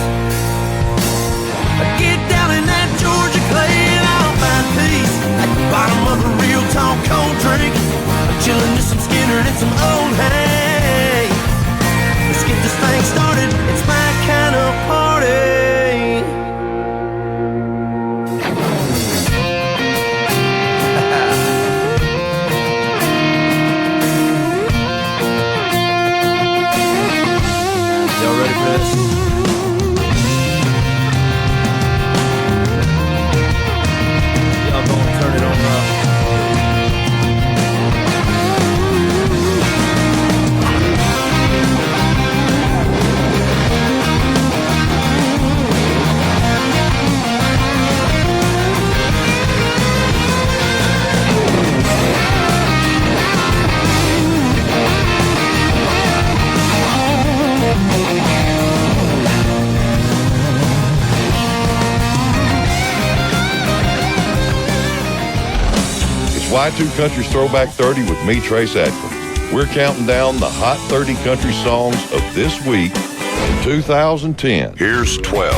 I get down in that Georgia clay and I'll find peace at the bottom of a real tall cold drink. I'm chilling with some Skinner and some old hay. Let's get this thing started, it's my kind of party. Y2 Country's Throwback 30 with me, Trace Atkins. We're counting down the hot 30 country songs of this week in 2010. Here's 12.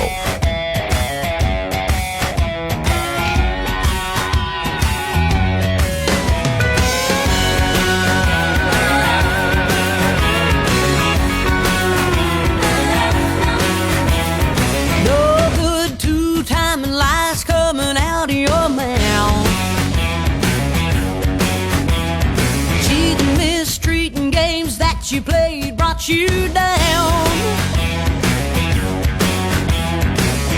brought you down.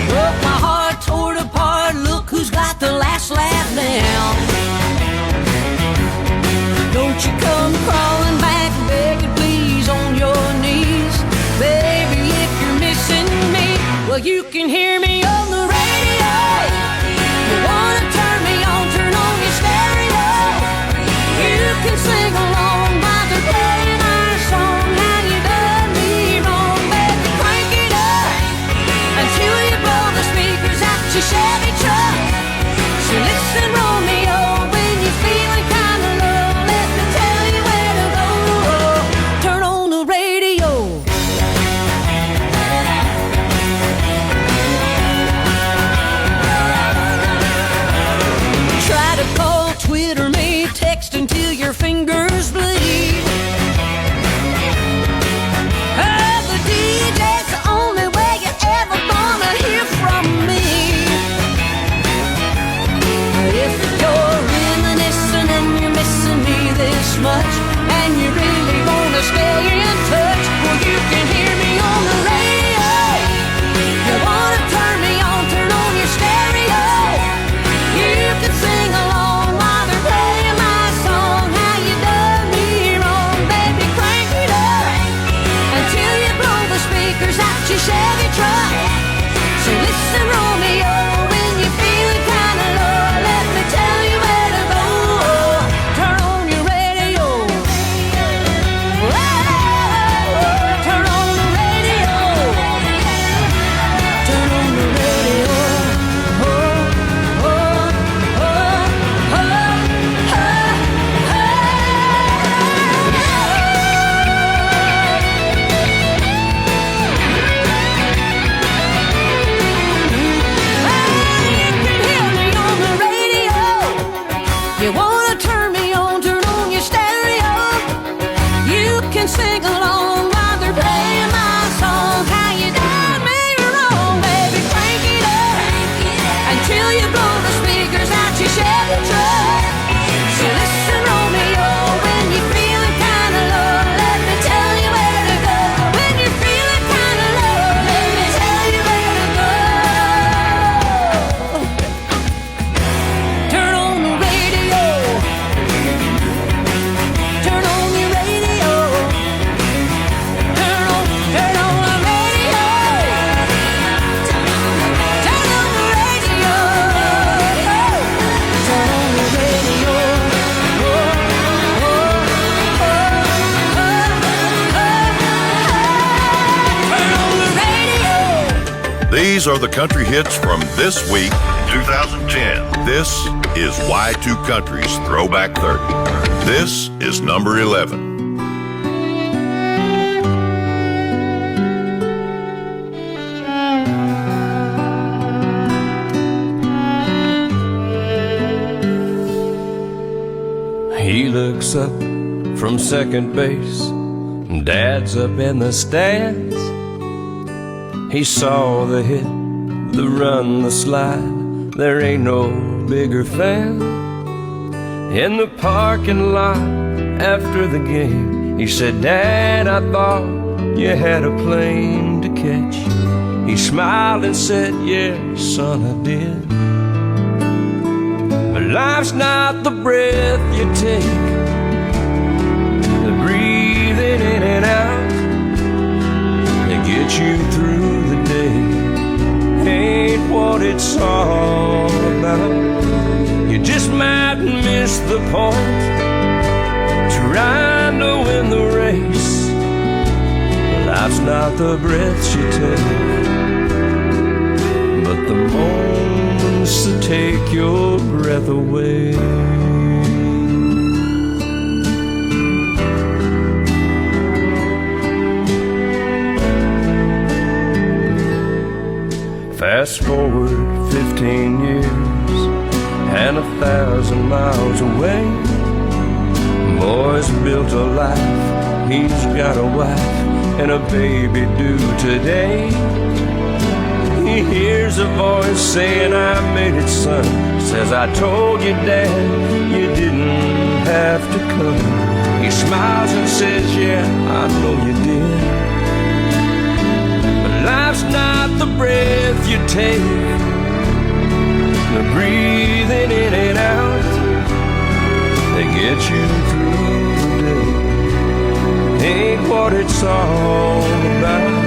Broke my heart, tore it apart. Look who's got the last laugh now. Don't you come crawling back, begging please on your knees. Baby, if you're missing me, well, you can hear me on the radio. You wanna turn me on, turn on your stereo. You can sing along while they're playing our song. How you done me wrong, baby, crank it up until you blow the speakers out your Chevy truck. So listen, Romeo, when you're feeling kinda low, let me tell you where to go. Turn on the radio. Try to call, Twitter me, text until your fingers bleed. Oh, the DJ's the only way you're ever gonna hear from me. If you're reminiscing and you're missing me this much, and you really wanna stay in touch, well, you can hear me on the radio. You wanna turn me on, turn on your stereo. You can sing along while they're playing my song. How you done me wrong, baby, crank it up until you blow the speakers out your Chevy truck. So listen, Romeo, when you're feeling kinda low, let me tell you where to go. Turn on your radio. Turn on the radio. Turn on the radio. You wanna turn me on, turn on your stereo. You can sing along while they're playing my song. How you done me wrong, baby, crank it up until you blow the speakers out your Chevy truck. So listen, Romeo, when you're feeling kinda low, let me tell you where to go. When you're feeling kinda low, let me tell you where to go. Turn on the radio. Turn on your radio. Turn on the radio. Turn on the radio. Turn on the radio. Turn on the radio. These are the country hits from this week, 2010. This is Y2 Country's Throwback 30. This is number 11. He looks up from second base, Dad's up in the stands. He saw the hit, the run, the slide, there ain't no bigger fan. In the parking lot after the game, he said, Dad, I thought you had a plane to catch. He smiled and said, yeah, son, I did. But life's not the breath you take, the breathing in and out that gets you through the day. Ain't what it's all about. You just might miss the point, trying to win the race. Life's not the breaths you take, but the moments that take your breath away. Fast forward 15 years and 1,000 miles away. Boy's built a life, he's got a wife and a baby due today. he hears a voice saying, I made it, son. Says, I told you, Dad, you didn't have to come. He smiles and says, yeah, I know you did. But life's not the breath you take, the breathing in and out that get you through the day. Ain't what it's all about.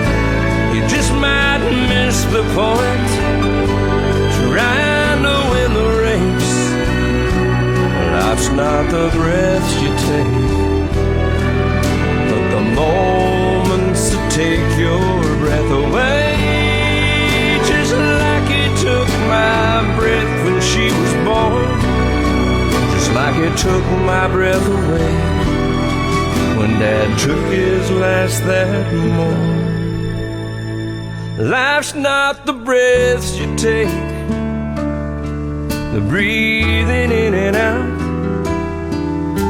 You just might miss the point, trying to win the race. Life's not the breaths you take, but the moments that take your breath away. Just like it took my breath when she was born, just like it took my breath away when Dad took his last that morning. Life's not the breaths you take, the breathing in and out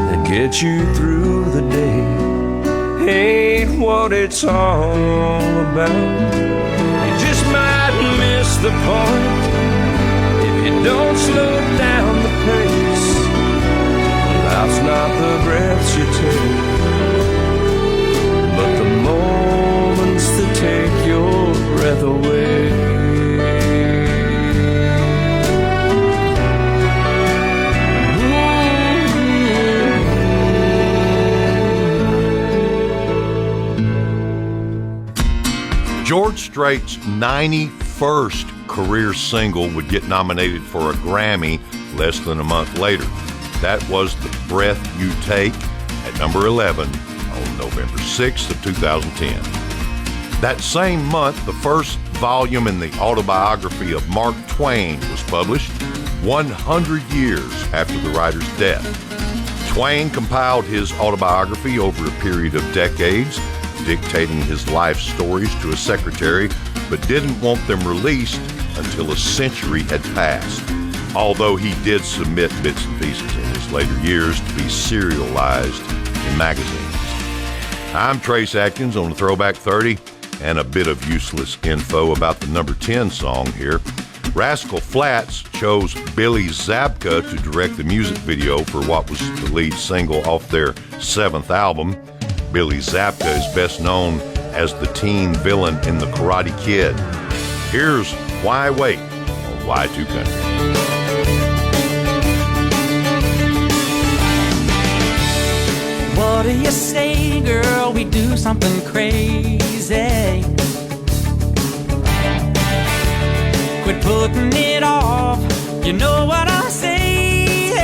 that get you through the day. Ain't what it's all about. You just might miss the point if you don't slow down the pace. Life's not the breaths you take, but the moments that take your breath away. George Strait's 91st career single would get nominated for a Grammy less than a month later. That was The Breath You Take at number 11 on November 6th of 2010. That same month, the first volume in the autobiography of Mark Twain was published, 100 years after the writer's death. Twain compiled his autobiography over a period of decades, dictating his life stories to a secretary, but didn't want them released until a century had passed, although he did submit bits and pieces in his later years to be serialized in magazines. I'm Trace Atkins on the Throwback 30, and a bit of useless info about the number 10 song here. Rascal Flatts chose Billy Zabka to direct the music video for what was the lead single off their 7th album. Billy Zabka is best known as the teen villain in The Karate Kid. Here's Why Wait on Y2 Country. What do you say, girl? We do something crazy. Quit putting it off. You know what I'm saying.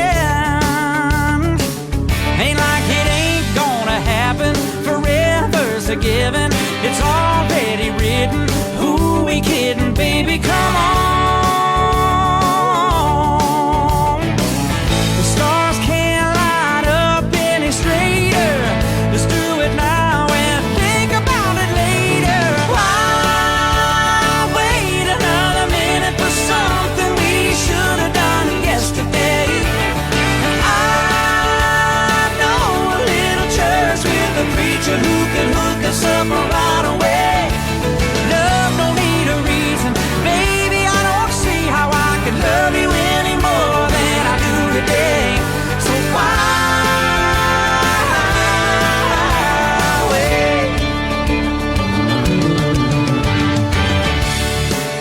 Ain't like it ain't gonna happen. Forever's a given. It's already written. Who we kidding, baby? Come on. The stars can't light up any straighter. Let's do it now and think about it later. Why wait another minute for something we should have done yesterday? I know a little church with a preacher who can hook us up right away. Love don't need a reason, baby. I don't see how I can love you any more than I do today. So why wait?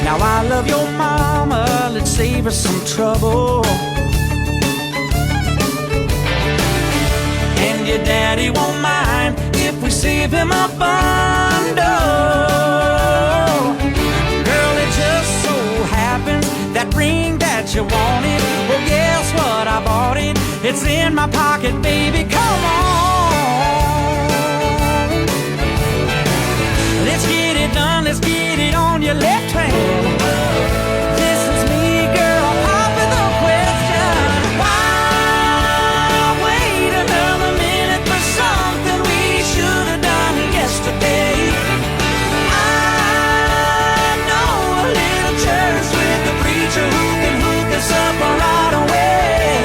Now I love your mama, let's save her some trouble. And your daddy won't mind if we save him a bundle. Girl, it just so happens that ring that you wanted, well, guess what? I bought it. It's in my pocket, baby. Come on. Let's get it done. Let's get it on your left hand. This is me, girl. Pop with the question. Why wait another minute for something we should have done yesterday? I know a little church with a preacher who can hook us up right away.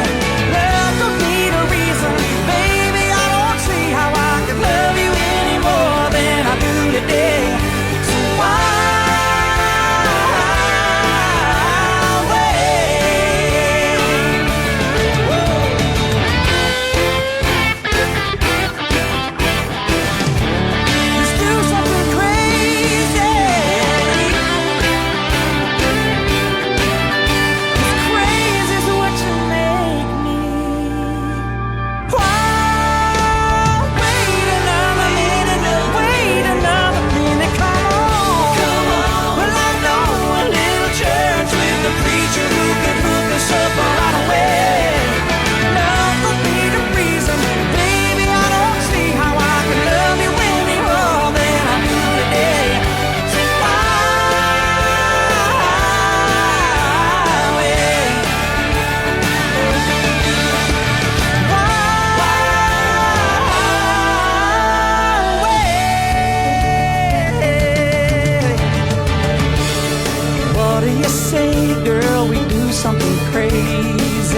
Love don't need a reason, baby. I don't see how I can love you any more than I do today. So why something crazy.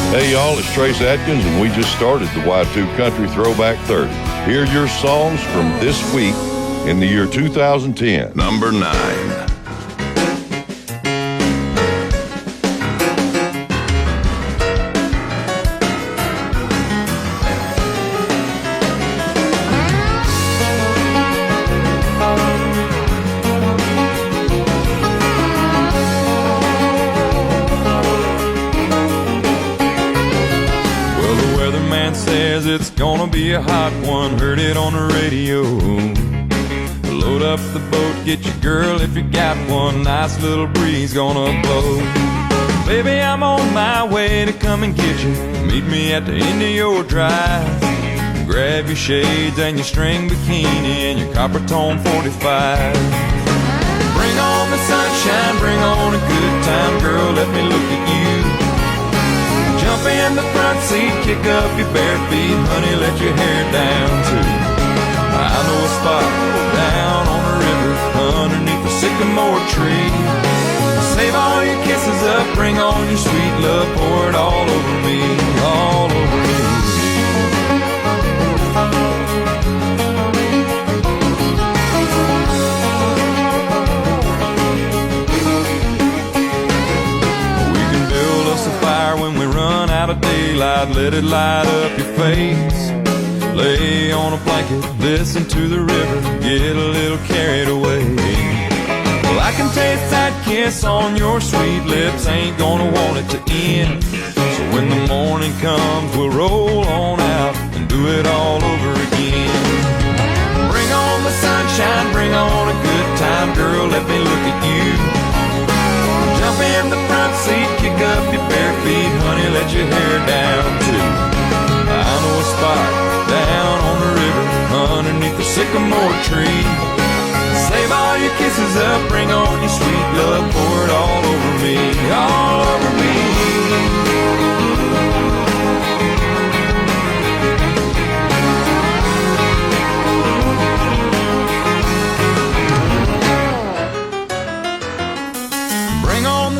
Hey y'all, it's Trace Atkins, and we just started the Y2 Country Throwback 30. Here are your songs from this week in the year 2010. Number 9. Says it's gonna be a hot one, heard it on the radio. Load up the boat, get your girl if you got one, nice little breeze gonna blow. Baby, I'm on my way to come and get you, meet me at the end of your drive. Grab your shades and your string bikini and your copper tone 45. Bring on the sunshine, bring on a good time, girl, let me look at you. Jump in the front seat, kick up your bare feet, honey, let your hair down too. I know a spot down on the river, underneath the sycamore tree. Save all your kisses up, bring on your sweet love, pour it all over me, all over me. When we run out of daylight, let it light up your face. Lay on a blanket, listen to the river, get a little carried away. Well, I can taste that kiss on your sweet lips, ain't gonna want it to end. So when the morning comes, we'll roll on out and do it all over again. Bring on the sunshine, bring on a good time, girl, let me look at you. Jump in the front seat, kick up your bare feet, honey, let your hair down too. I know a spot down on the river, underneath the sycamore tree. Save all your kisses up, bring on your sweet love, pour it all over me, all over me.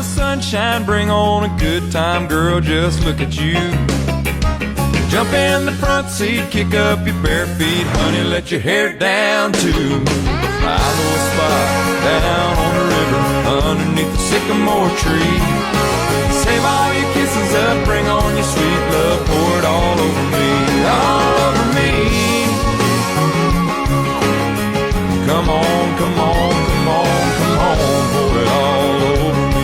Sunshine, bring on a good time, girl, just look at you. Jump in the front seat, kick up your bare feet, honey, let your hair down too. I know a spot down on the river, underneath the sycamore tree. Save all your kisses up, bring on your sweet love, pour it all over me, all over me. Come on, come on, come on, come on, pour it all over me.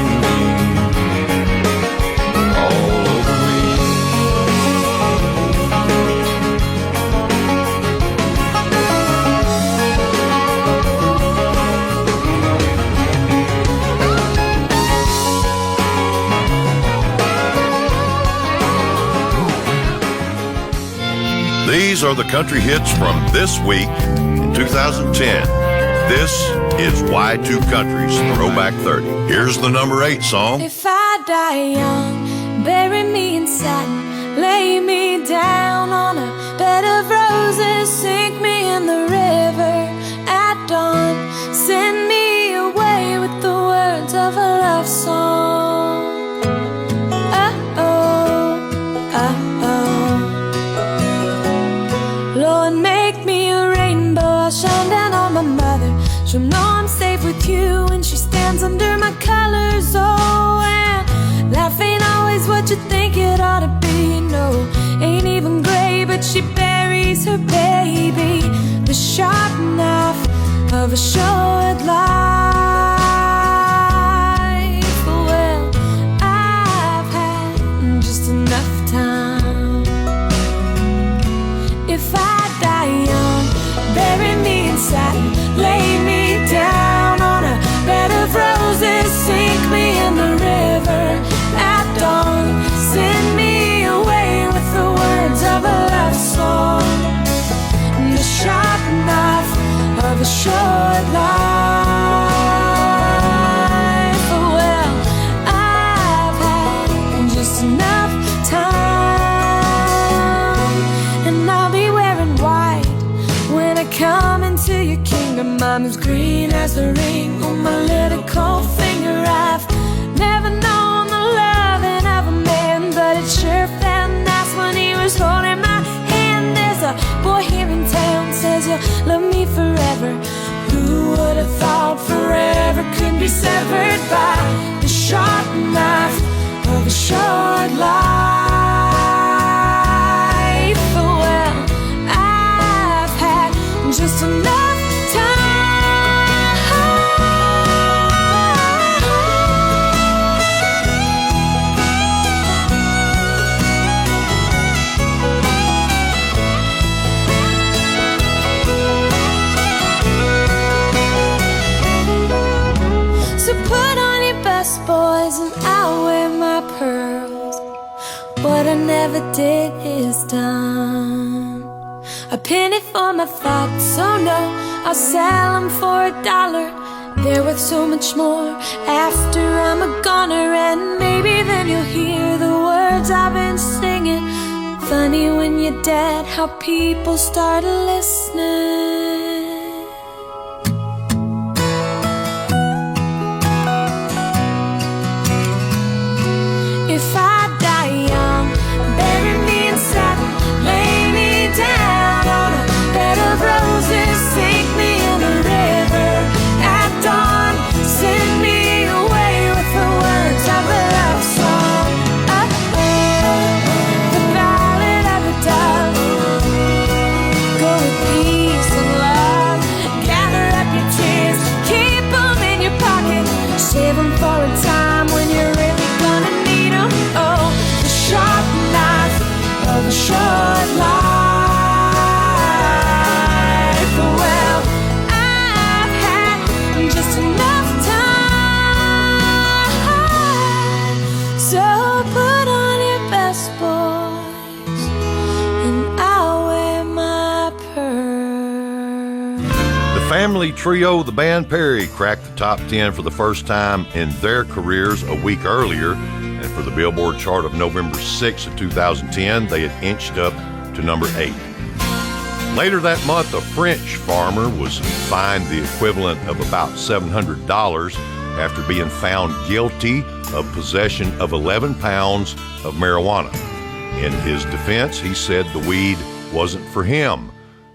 These are the country hits from this week in 2010. This is Y2 Country's Throwback 30. Here's the number 8 song. If I die young, bury me in satin, lay me down on a bed of roses, sink me in the river at dawn, send me away with the words of a love song. Lord, make me a rainbow, I'll shine down on my mother. She'll know I'm safe with you when she stands under my colors. Oh, and life ain't always what you think it ought to be. No, ain't even gray, but she buries her baby. The sharp knife of a short life. Well, I've had just enough time. If I die young, bury me in satin, lay me down on a bed of roses, sink me in the river at dawn, send me away with the words of a love song. The sharp knife of a short life. severed by the sharp knife of a short life. Well, I've had just enough boys, and I'll wear my pearls. What I never did is done. A penny for my thoughts, oh no, I'll sell them for $1. They're worth so much more after I'm a goner. And maybe then you'll hear the words I've been singing. Funny when you're dead how people start listening. If I die young, bury me in satin, lay me down on a bed of roses, sink me in a river at dawn, send me away with the words of a love song. The ballad of the dove. Go with peace and love. Gather up your tears, keep them in your pocket, save them for a time when you're really gonna need them. Oh, the sharp knife of a short life. Well, I've had just enough time. So put on your best, boys, and I'll wear my pearl. The family trio, the band Perry, cracked the top 10 for the first time in their careers a week earlier. And for the Billboard chart of November 6 of 2010, they had inched up to number 8. Later that month, a French farmer was fined the equivalent of about $700 after being found guilty of possession of 11 pounds of marijuana. In his defense, he said the weed wasn't for him,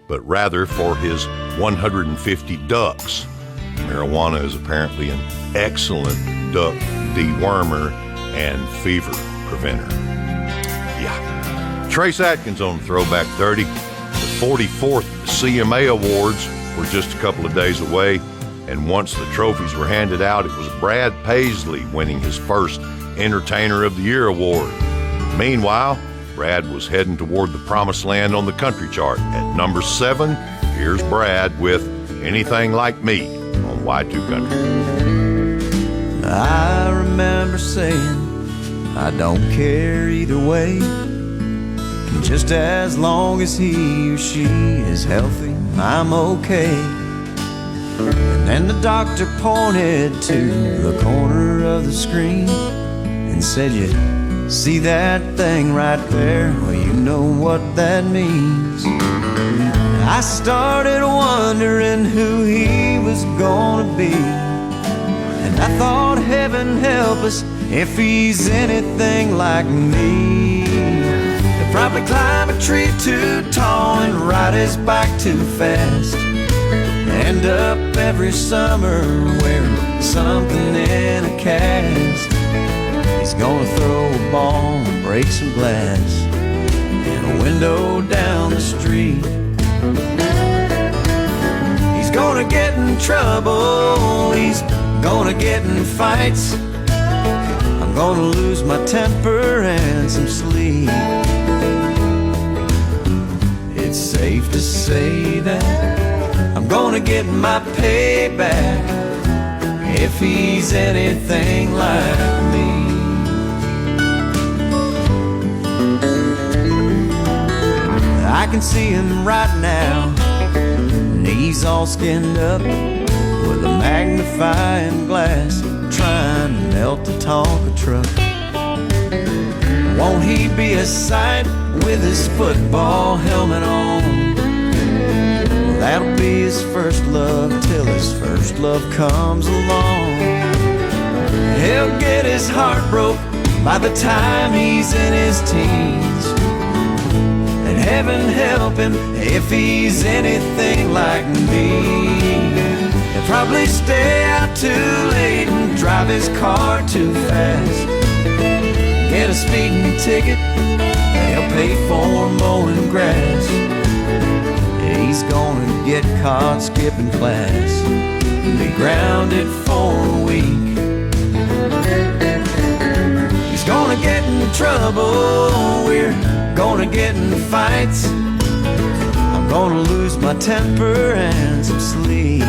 but rather for his 150 ducks. Marijuana is apparently an excellent duck dewormer and fever preventer. Yeah. Trace Atkins on Throwback 30. The 44th CMA Awards were just a couple of days away, and once the trophies were handed out, it was Brad Paisley winning his first Entertainer of the Year award. Meanwhile, Brad was heading toward the promised land on the country chart. At number 7, here's Brad with Anything Like Me on Y2 Country. I remember saying I don't care either way, just as long as he or she is healthy, I'm okay. And then the doctor pointed to the corner of the screen and said, "You see that thing right there? Well, you know what that means." I started wondering who he was gonna be, and I thought, heaven help us if he's anything like me. He'll probably climb a tree too tall and ride his bike too fast, end up every summer wearing something in a cast. He's gonna throw a ball and break some glass in a window down the street. He's gonna get in trouble, he's gonna get in fights. I'm gonna lose my temper and some sleep. It's safe to say that I'm gonna get my payback if he's anything like me. I can see him right now, and he's all skinned up with a magnifying glass, trying to melt a Tonka truck. Won't he be a sight with his football helmet on? Well, that'll be his first love till his first love comes along. He'll get his heart broke by the time he's in his teens, and heaven help him if he's anything like me. He'll He'll probably stay out too late and drive his car too fast. Get a speeding ticket that he'll pay for mowing grass. He's gonna get caught skipping class, be grounded for a week. He's gonna get in trouble, we're gonna get in fights. I'm gonna lose my temper and some sleep.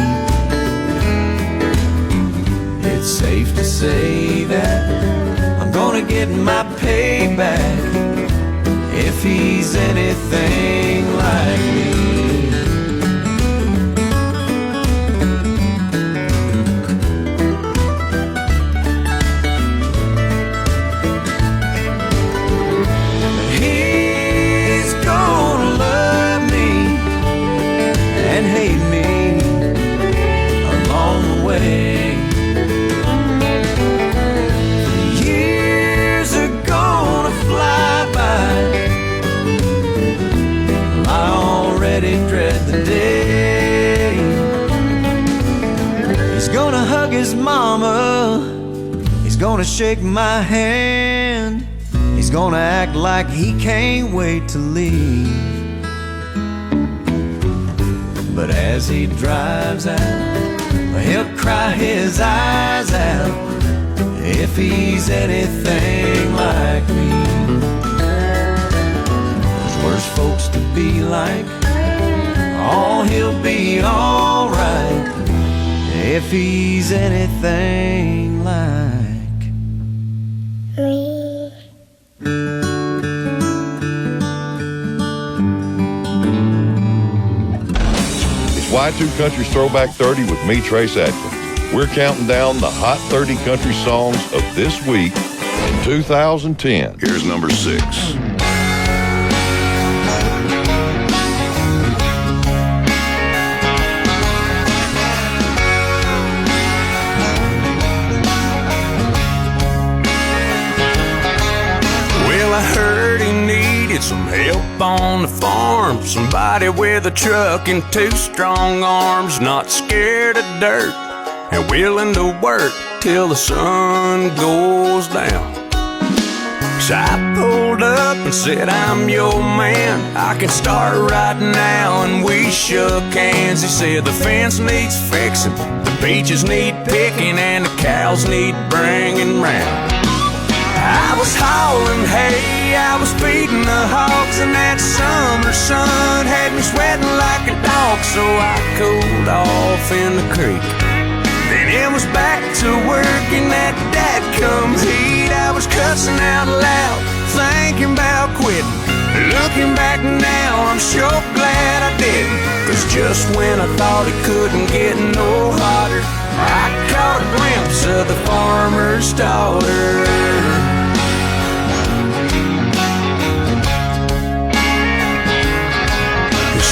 It's safe to say that I'm gonna get my payback if he's anything like me. He's gonna love me and hate me along the way. Dread the day he's gonna hug his mama, he's gonna shake my hand, he's gonna act like he can't wait to leave. But as he drives out, he'll cry his eyes out if he's anything like me. There's worse folks to be like. Oh, he'll be alright if he's anything like me. It's Y2 Country's Throwback 30 with me, Trace Atkins. We're counting down the hot 30 country songs of this week in 2010. Here's number 6. I heard he needed some help on the farm. Somebody with a truck and 2 strong arms, not scared of dirt and willing to work till the sun goes down. So I pulled up and said, I'm your man, I can start right now. And we shook hands. He said the fence needs fixing, the beaches need picking, and the cows need bringing round. I was hauling hay, I was feeding the hogs, and that summer sun had me sweating like a dog. So I cooled off in the creek, then it was back to work in that dadgum heat. I was cussing out loud, thinking about quitting. Looking back now, I'm sure glad I didn't, 'cause just when I thought it couldn't get no hotter, I caught a glimpse of the farmer's daughter.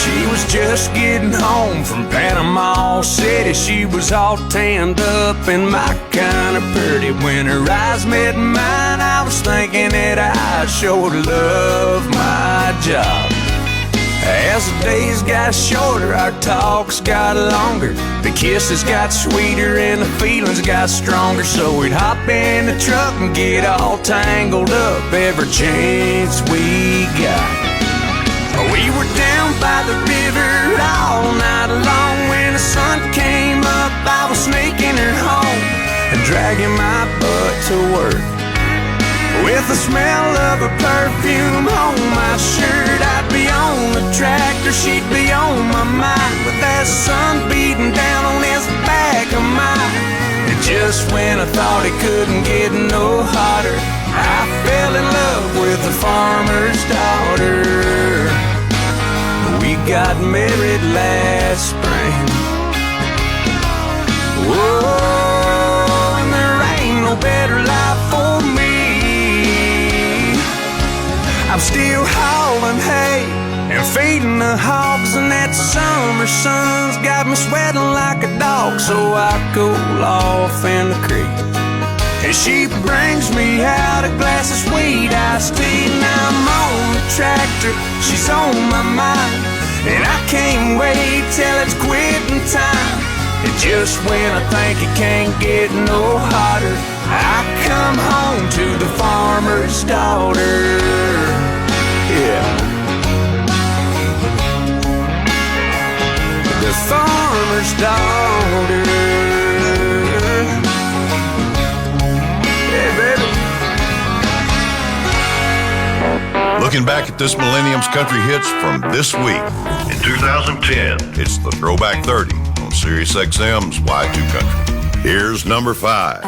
She was just getting home from Panama City. She was all tanned up and my kind of pretty. When her eyes met mine, I was thinking that I sure love my job. As the days got shorter, our talks got longer, the kisses got sweeter and the feelings got stronger. So we'd hop in the truck and get all tangled up every chance we got. We were down by the river all night long. When the sun came up, I was sneaking her home and dragging my butt to work. With the smell of her perfume on my shirt, I'd be on the tractor, she'd be on my mind, with that sun beating down on this back of mine. And just when I thought it couldn't get no hotter, I fell in love with the farmer's daughter. We got married last spring. Whoa, and there ain't no better life for me. I'm still hauling hay and feeding the hogs, and that summer sun's got me sweating like a dog. So I cool off in the creek, and she brings me out a glass of sweet iced tea. Now I'm on the tractor, she's on my mind, and I can't wait till it's quitting time. And just when I think it can't get no hotter, I come home to the farmer's daughter. Yeah. The farmer's daughter. Yeah, baby. Looking back at this millennium's country hits from this week. In 2010, it's the Throwback 30 on Sirius XM's Y2 Country. Here's number 5.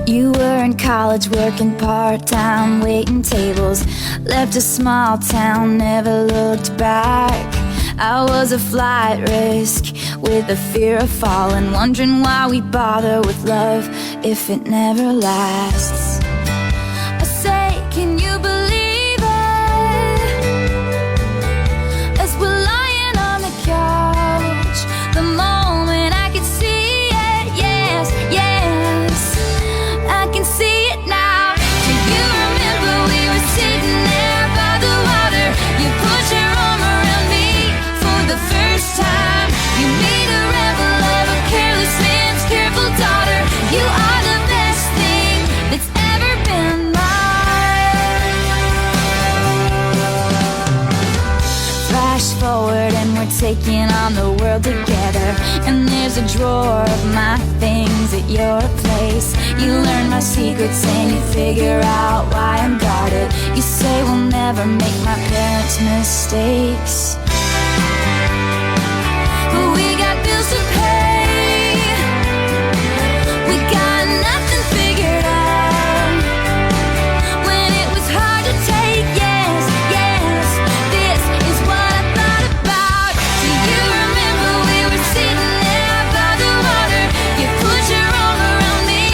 You were in college working part-time, waiting tables. Left a small town, never looked back. I was a flight risk with the fear of falling, wondering why we bother with love if it never lasts. I say, can you believe it? As we're lying on the couch, the moment I could see it, yes, yes, I can see it now. Do you remember we were sitting there by the water? You put your arm around me for the first time. You made a rebel of a careless man's careful daughter. You are the best thing that's ever been mine. Flash forward and we're taking on the world together. And there's a drawer of my things at your place. You learn my secrets and you figure out why I'm guarded. You say we'll never make my parents' mistakes, but we got bills to pay. We got nothing figured out. When it was hard to take, yes, yes, this is what I thought about. Do you remember we were sitting there by the water? You put your arm around me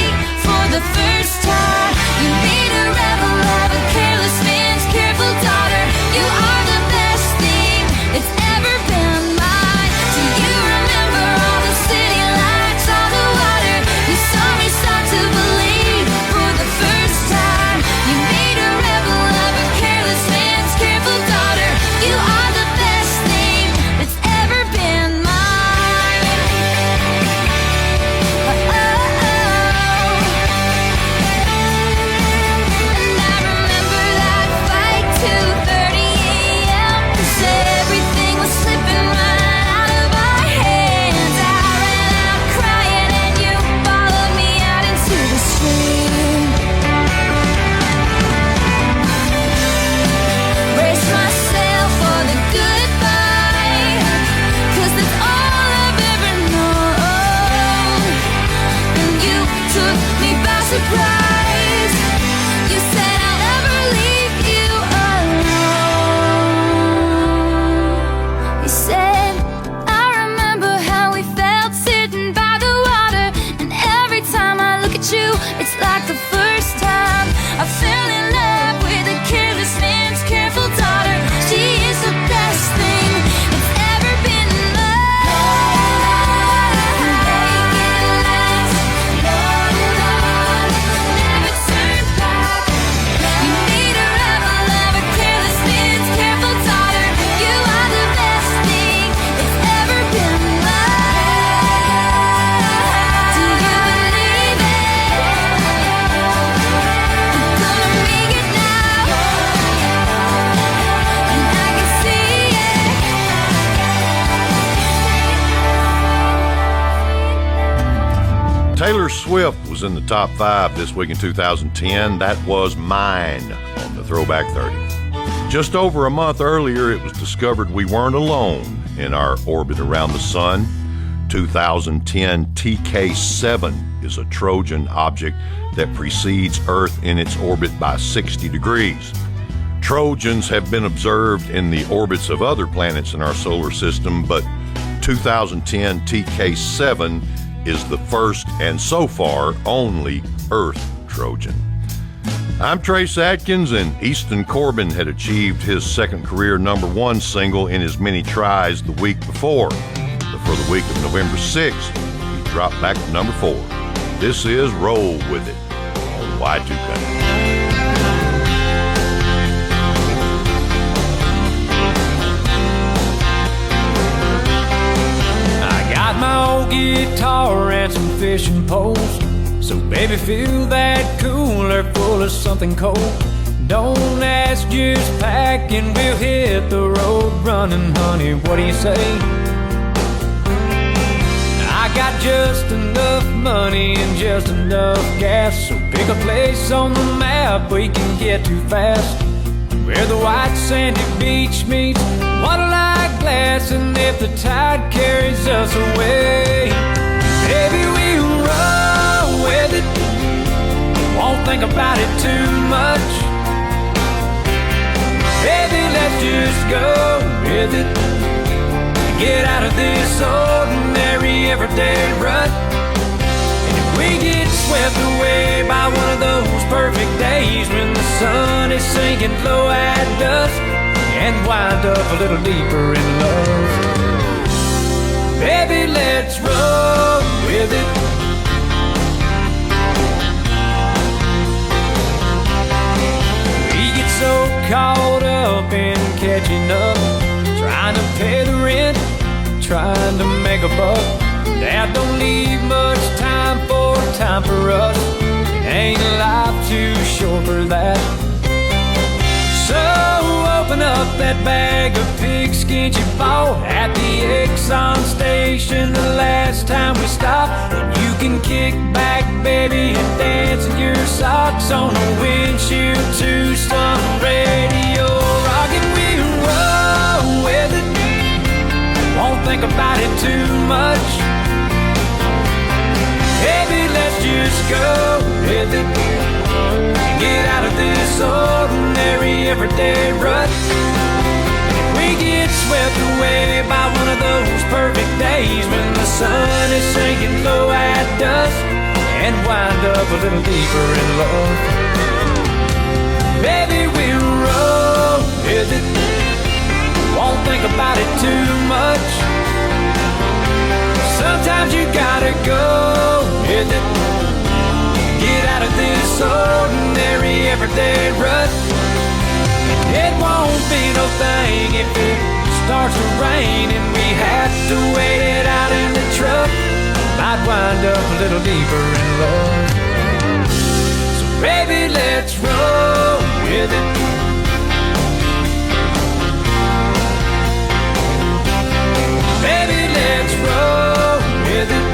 for the first time. You made a rebel of a careless man's careful daughter. You are the best thing that's ever been mine. Do you remember all the city lights on the water? You saw me start to believe for the first time. You made a rebel of a careless man's careful daughter. You are the best thing that's ever been mine. Oh, oh, oh. And I remember that fight 2:30 a.m. 'cause everything was slipping right out of our hands. I ran out crying and you followed me out into the street. Brace myself for the goodbye, 'cause that's all I've ever known. And you took me by surprise. You said I'll never leave you alone. You said, I remember how we felt sitting by the water. And every time I look at you, it's like the first time I fell in love with a careless man's careful daughter. She is the best thing that's ever been mine. Make it last, never turn back. You made a rebel of a careless man's careful daughter. You are the best thing that's ever been mine. Do you believe it? I'm gonna make it now, and I can see it. Taylor Swift was in the top 5 this week in 2010. That was Mine on the Throwback 30. Just over a month earlier, it was discovered we weren't alone in our orbit around the sun. 2010 TK7 is a Trojan object that precedes Earth in its orbit by 60 degrees. Trojans have been observed in the orbits of other planets in our solar system, but 2010 TK7 is the first and so far only Earth Trojan. I'm Trace Atkins, and Easton Corbin had achieved his second career #1 single in as many tries the week before. The for the week of November 6th, he dropped back to number 4. This is Roll With It on Y2 Country. I got my old guitar and some fishing poles, so baby fill that cooler full of something cold. Don't ask, just pack and we'll hit the road running, honey, what do you say? I got just enough money and just enough gas, so pick a place on the map we can get to fast, where the white sandy beach meets water-like glass, and if the tide carries us away, baby, we'll roll with it, won't think about it too much. Baby, let's just go with it, get out of this ordinary everyday rut. And if we get swept away by one of those perfect days when the sun is sinking low at dusk, and wind up a little deeper in love, baby, let's roll with it. So caught up in catching up, trying to pay the rent, trying to make a buck, that don't leave much time for us. Ain't life too short for that? So open up that bag of pigskin you bought at the Exxon station the last time we stopped, and you can kick back, baby, and dance in your socks on the windshield to some radio rock, and we'll roll with it, won't think about it too much. Baby, let's just go with it, get out of this ordinary everyday rut. If we get swept away by one of those perfect days when the sun is sinking low at dusk, and wind up a little deeper in love, baby, we'll roll with it, won't think about it too much. Sometimes you gotta go with it, get out of this ordinary everyday rut. It won't be no thing if it starts to rain and we have to wait it out in the truck. Might wind up a little deeper in love. So baby, let's roll with it. Baby, let's roll with it.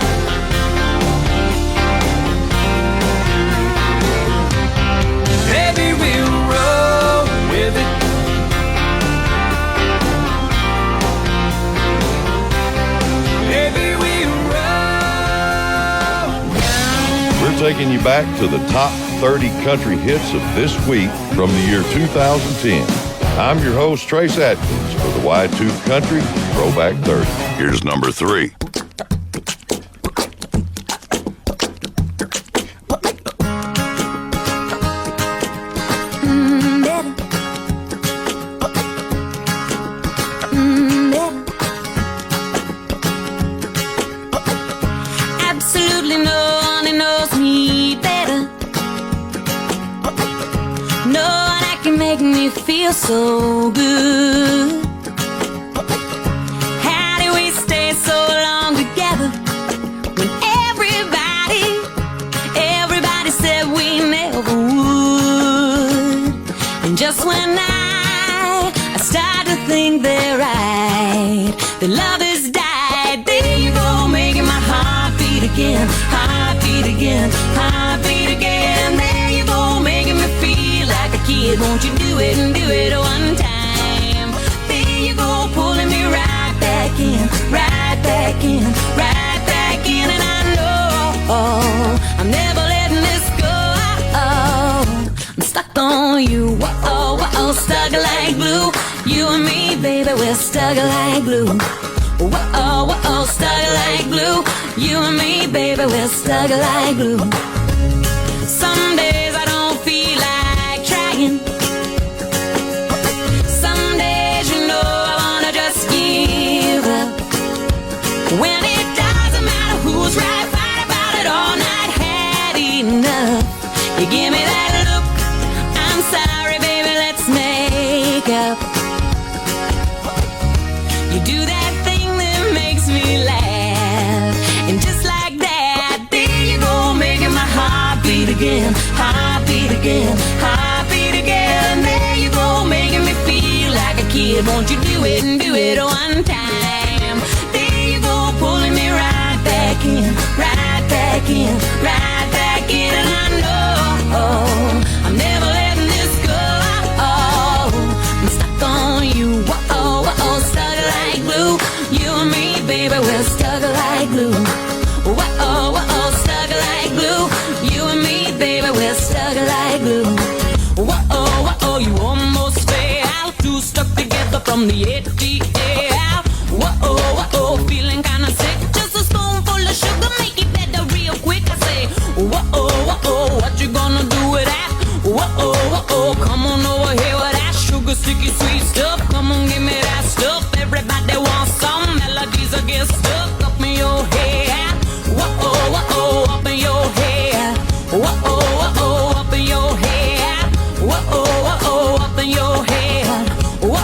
Baby, we'll roll with it. Baby, we'll roll. We're taking you back to the top 30 country hits of this week from the year 2010. I'm your host, Trace Atkins, for the Y2 Country Throwback 30. Here's number 3. Absolutely no one knows me better. No one that can make me feel so good. How do we stay so long together when everybody said we never would? And just when I start to think they're right, the love has died. There you go, making my heart beat again, heart beat again, heart beat again. There you go, making me feel like a kid. Won't you do it and do it one time? There you go, pulling me right back in, right back in, right back in. And I know I'm never letting this go. I'm stuck on you, whoa, whoa, stuck like glue. You and me, baby, we're stuck like glue. Whoa, whoa, stuck like glue. You and me, baby, we're stuck like glue. Some days I don't feel like trying. Some days, you know, I wanna just give up. glue. Whoa, whoa, you almost fell. Two stuck together from the ATL. Whoa, whoa, feeling kinda sick. Just a spoonful of sugar, make it better real quick. I say, whoa, whoa, what you gonna do with that? Whoa, whoa, come on over here with that sugar, sticky, sweet stuff. Come on, give me that stuff. Everybody wants some melodies that get stuck up in your head. Whoa, whoa, up in your head. Whoa, whoa, up in your head. Whoa, whoa, up in your head. Whoa,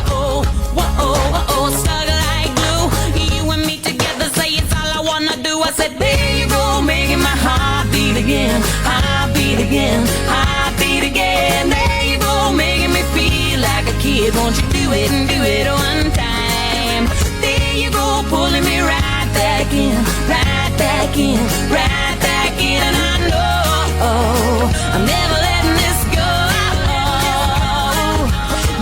whoa, whoa, stuck like glue. You and me together, say it's all I wanna do. I said, there you go, making my heart beat again. Heart beat again, heart beat again. There you go, making me feel like a kid. Won't you do it and do it one time? There you go, pulling me right back in, right back in, right back in. And I know I'm never letting this go.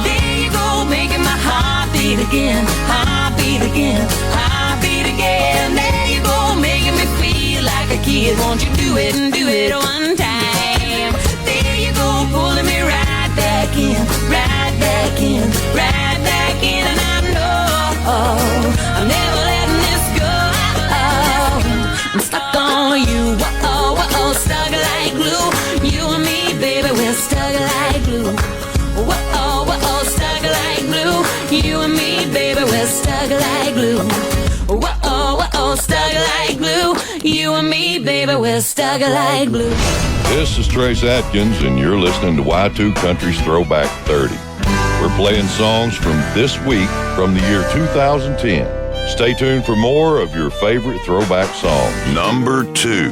There you go, making my heart beat again, heart beat again, heart beat again. There you go, making me feel like a kid. Won't you do it and do it one time? There you go, pulling me right back in, right back in, right back in. And I know I'm never letting this go. I'm stuck on you, whoa, whoa, stuck like glue. You and me, baby, we're stuck like glue. Whoa, whoa, stuck like glue. You and me, baby, we're stuck like glue. Whoa, whoa, stuck like glue. You and me, baby, we're stuck like glue. This is Trace Atkins, and you're listening to Y2 Country's Throwback 30. We're playing songs from this week from the year 2010. Stay tuned for more of your favorite throwback songs. Number 2.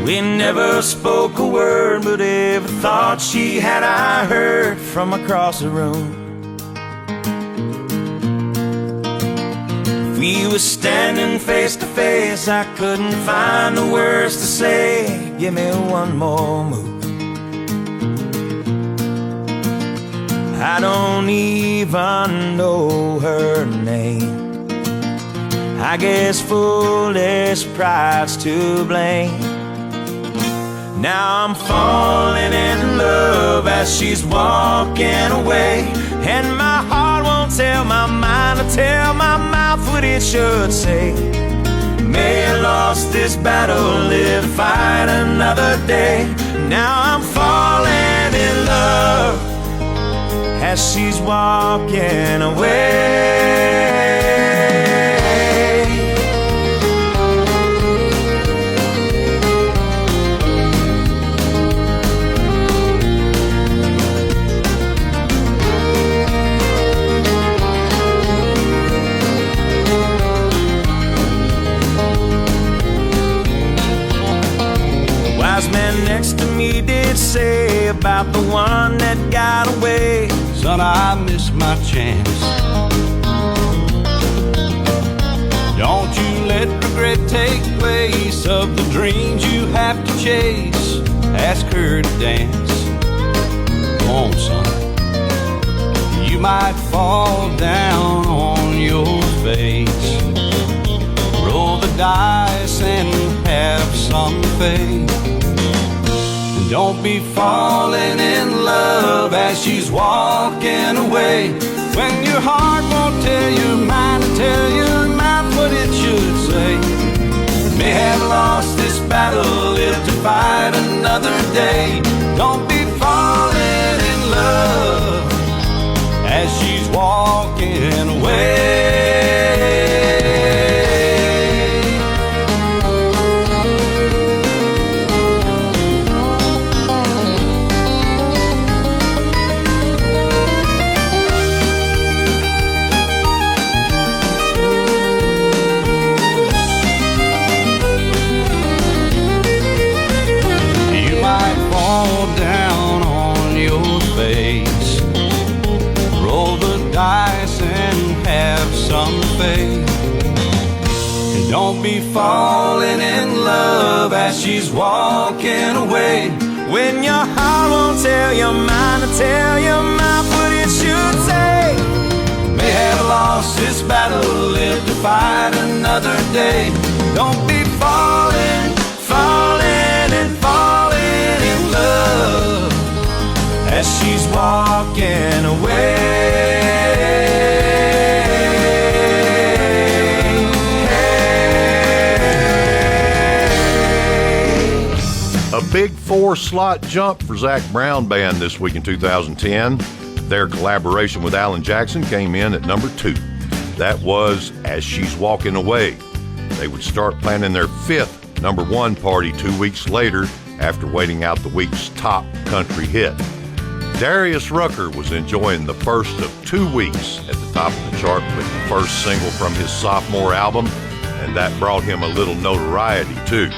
We never spoke a word, but every thought she had I heard from across the room. If we were standing face to face, I couldn't find the words to say. Give me one more move. I don't even know her name. I guess foolish pride's to blame. Now I'm falling in love as she's walking away, and my heart won't tell my mind or tell my mouth what it should say. May have lost this battle, live to fight another day. Now I'm falling in love as she's walking away. Man next to me did say about the one that got away, son, I missed my chance. Don't you let regret take place of the dreams you have to chase. Ask her to dance. Come on, son. You might fall down on your face. Roll the dice and have some faith. Don't be falling in love as she's walking away, when your heart won't tell your mind to tell your mouth what it should say. May have lost this battle, live to fight another day. Don't be falling in love as she's walking away. be falling in love as she's walking away. When your heart won't tell your mind to tell your mouth what it should say. May have lost this battle, live to fight another day. Don't be falling, falling and falling in love as she's walking away. A big 4-slot jump for Zac Brown Band this week in 2010. Their collaboration with Alan Jackson came in at number 2. That was As She's Walking Away. They would start planning their 5th number 1 party 2 weeks later after waiting out the week's top country hit. Darius Rucker was enjoying the first of 2 weeks at the top of the chart with the first single from his sophomore album, and that brought him a little notoriety too.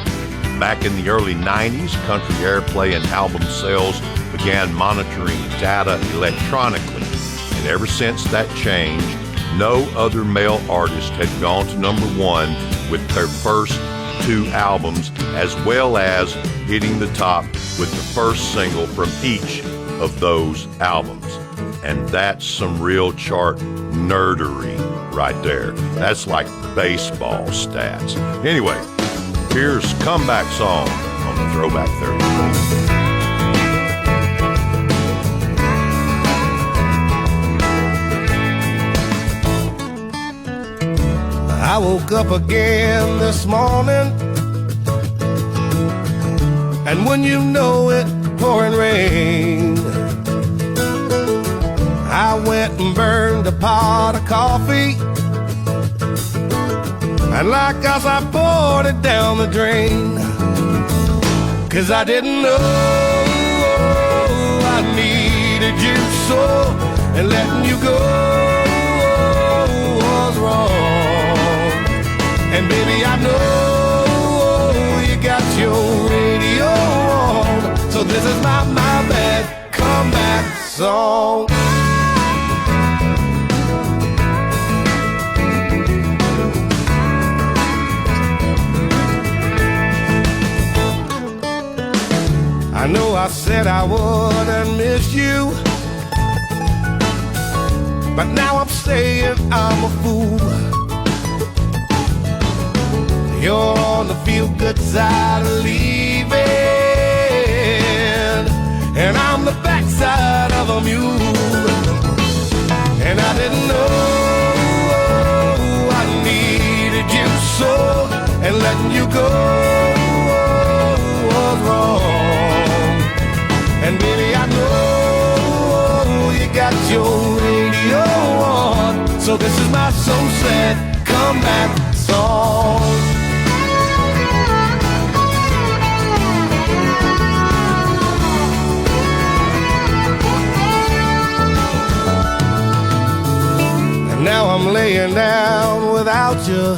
Back in the early 90s, country airplay and album sales began monitoring data electronically, and ever since that changed, no other male artist had gone to number 1 with their first 2 albums, as well as hitting the top with the first single from each of those albums. And that's some real chart nerdery right there. That's like baseball stats. Anyway, here's Comeback Song on the Throwback 30. I woke up again this morning, and when you know it, pouring rain. I went and burned a pot of coffee, and like us I poured it down the drain. 'Cause I didn't know I needed you so, and letting you go was wrong. And baby, I know you got your radio on, so this is my bad comeback song. I know I said I wouldn't miss you, but now I'm saying I'm a fool. You're on the feel-good side of leaving, and I'm the backside of a mule. And I didn't know I needed you so, and letting you go was wrong. And baby, I know you got your radio on, so this is my so-sad comeback song. And now I'm laying down without you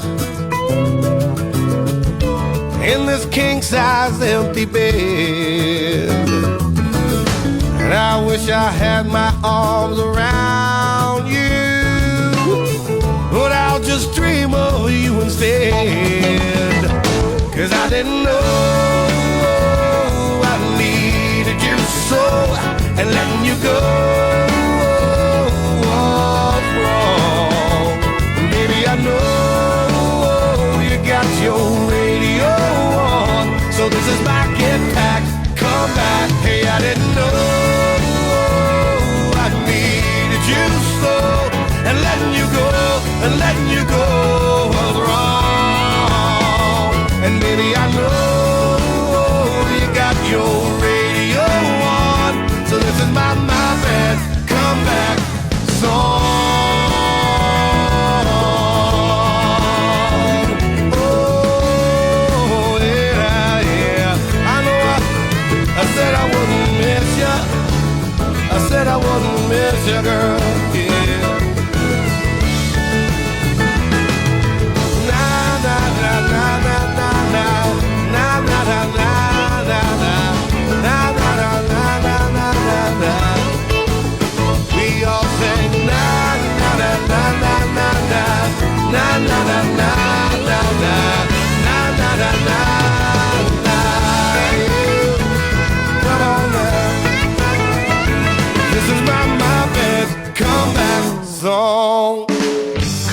in this king-size empty bed. And I wish I had my arms around you, but I'll just dream of you instead. 'Cause I didn't know I needed you so, and letting you go was wrong. Baby, I know you got your radio on, so this is my get back, come back. Hey, I didn't know I needed you so, and letting you go was wrong. And baby, I know you got your radio on, so this is my bad comeback song. Oh, yeah, yeah, I know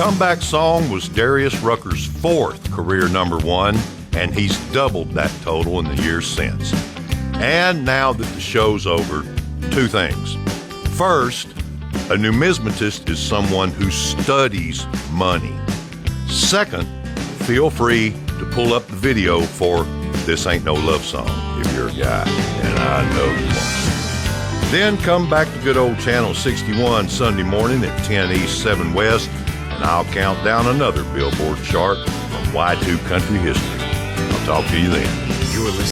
comeback song was Darius Rucker's 4th career #1, and he's doubled that total in the years since. And now that the show's over, 2 things. First, a numismatist is someone who studies money. Second, feel free to pull up the video for This Ain't No Love Song if you're a guy, and I know you won't. Then come back to good old Channel 61 Sunday morning at 10 East, 7 West, and I'll count down another Billboard chart from Y2 Country History. I'll talk to you then. You are listening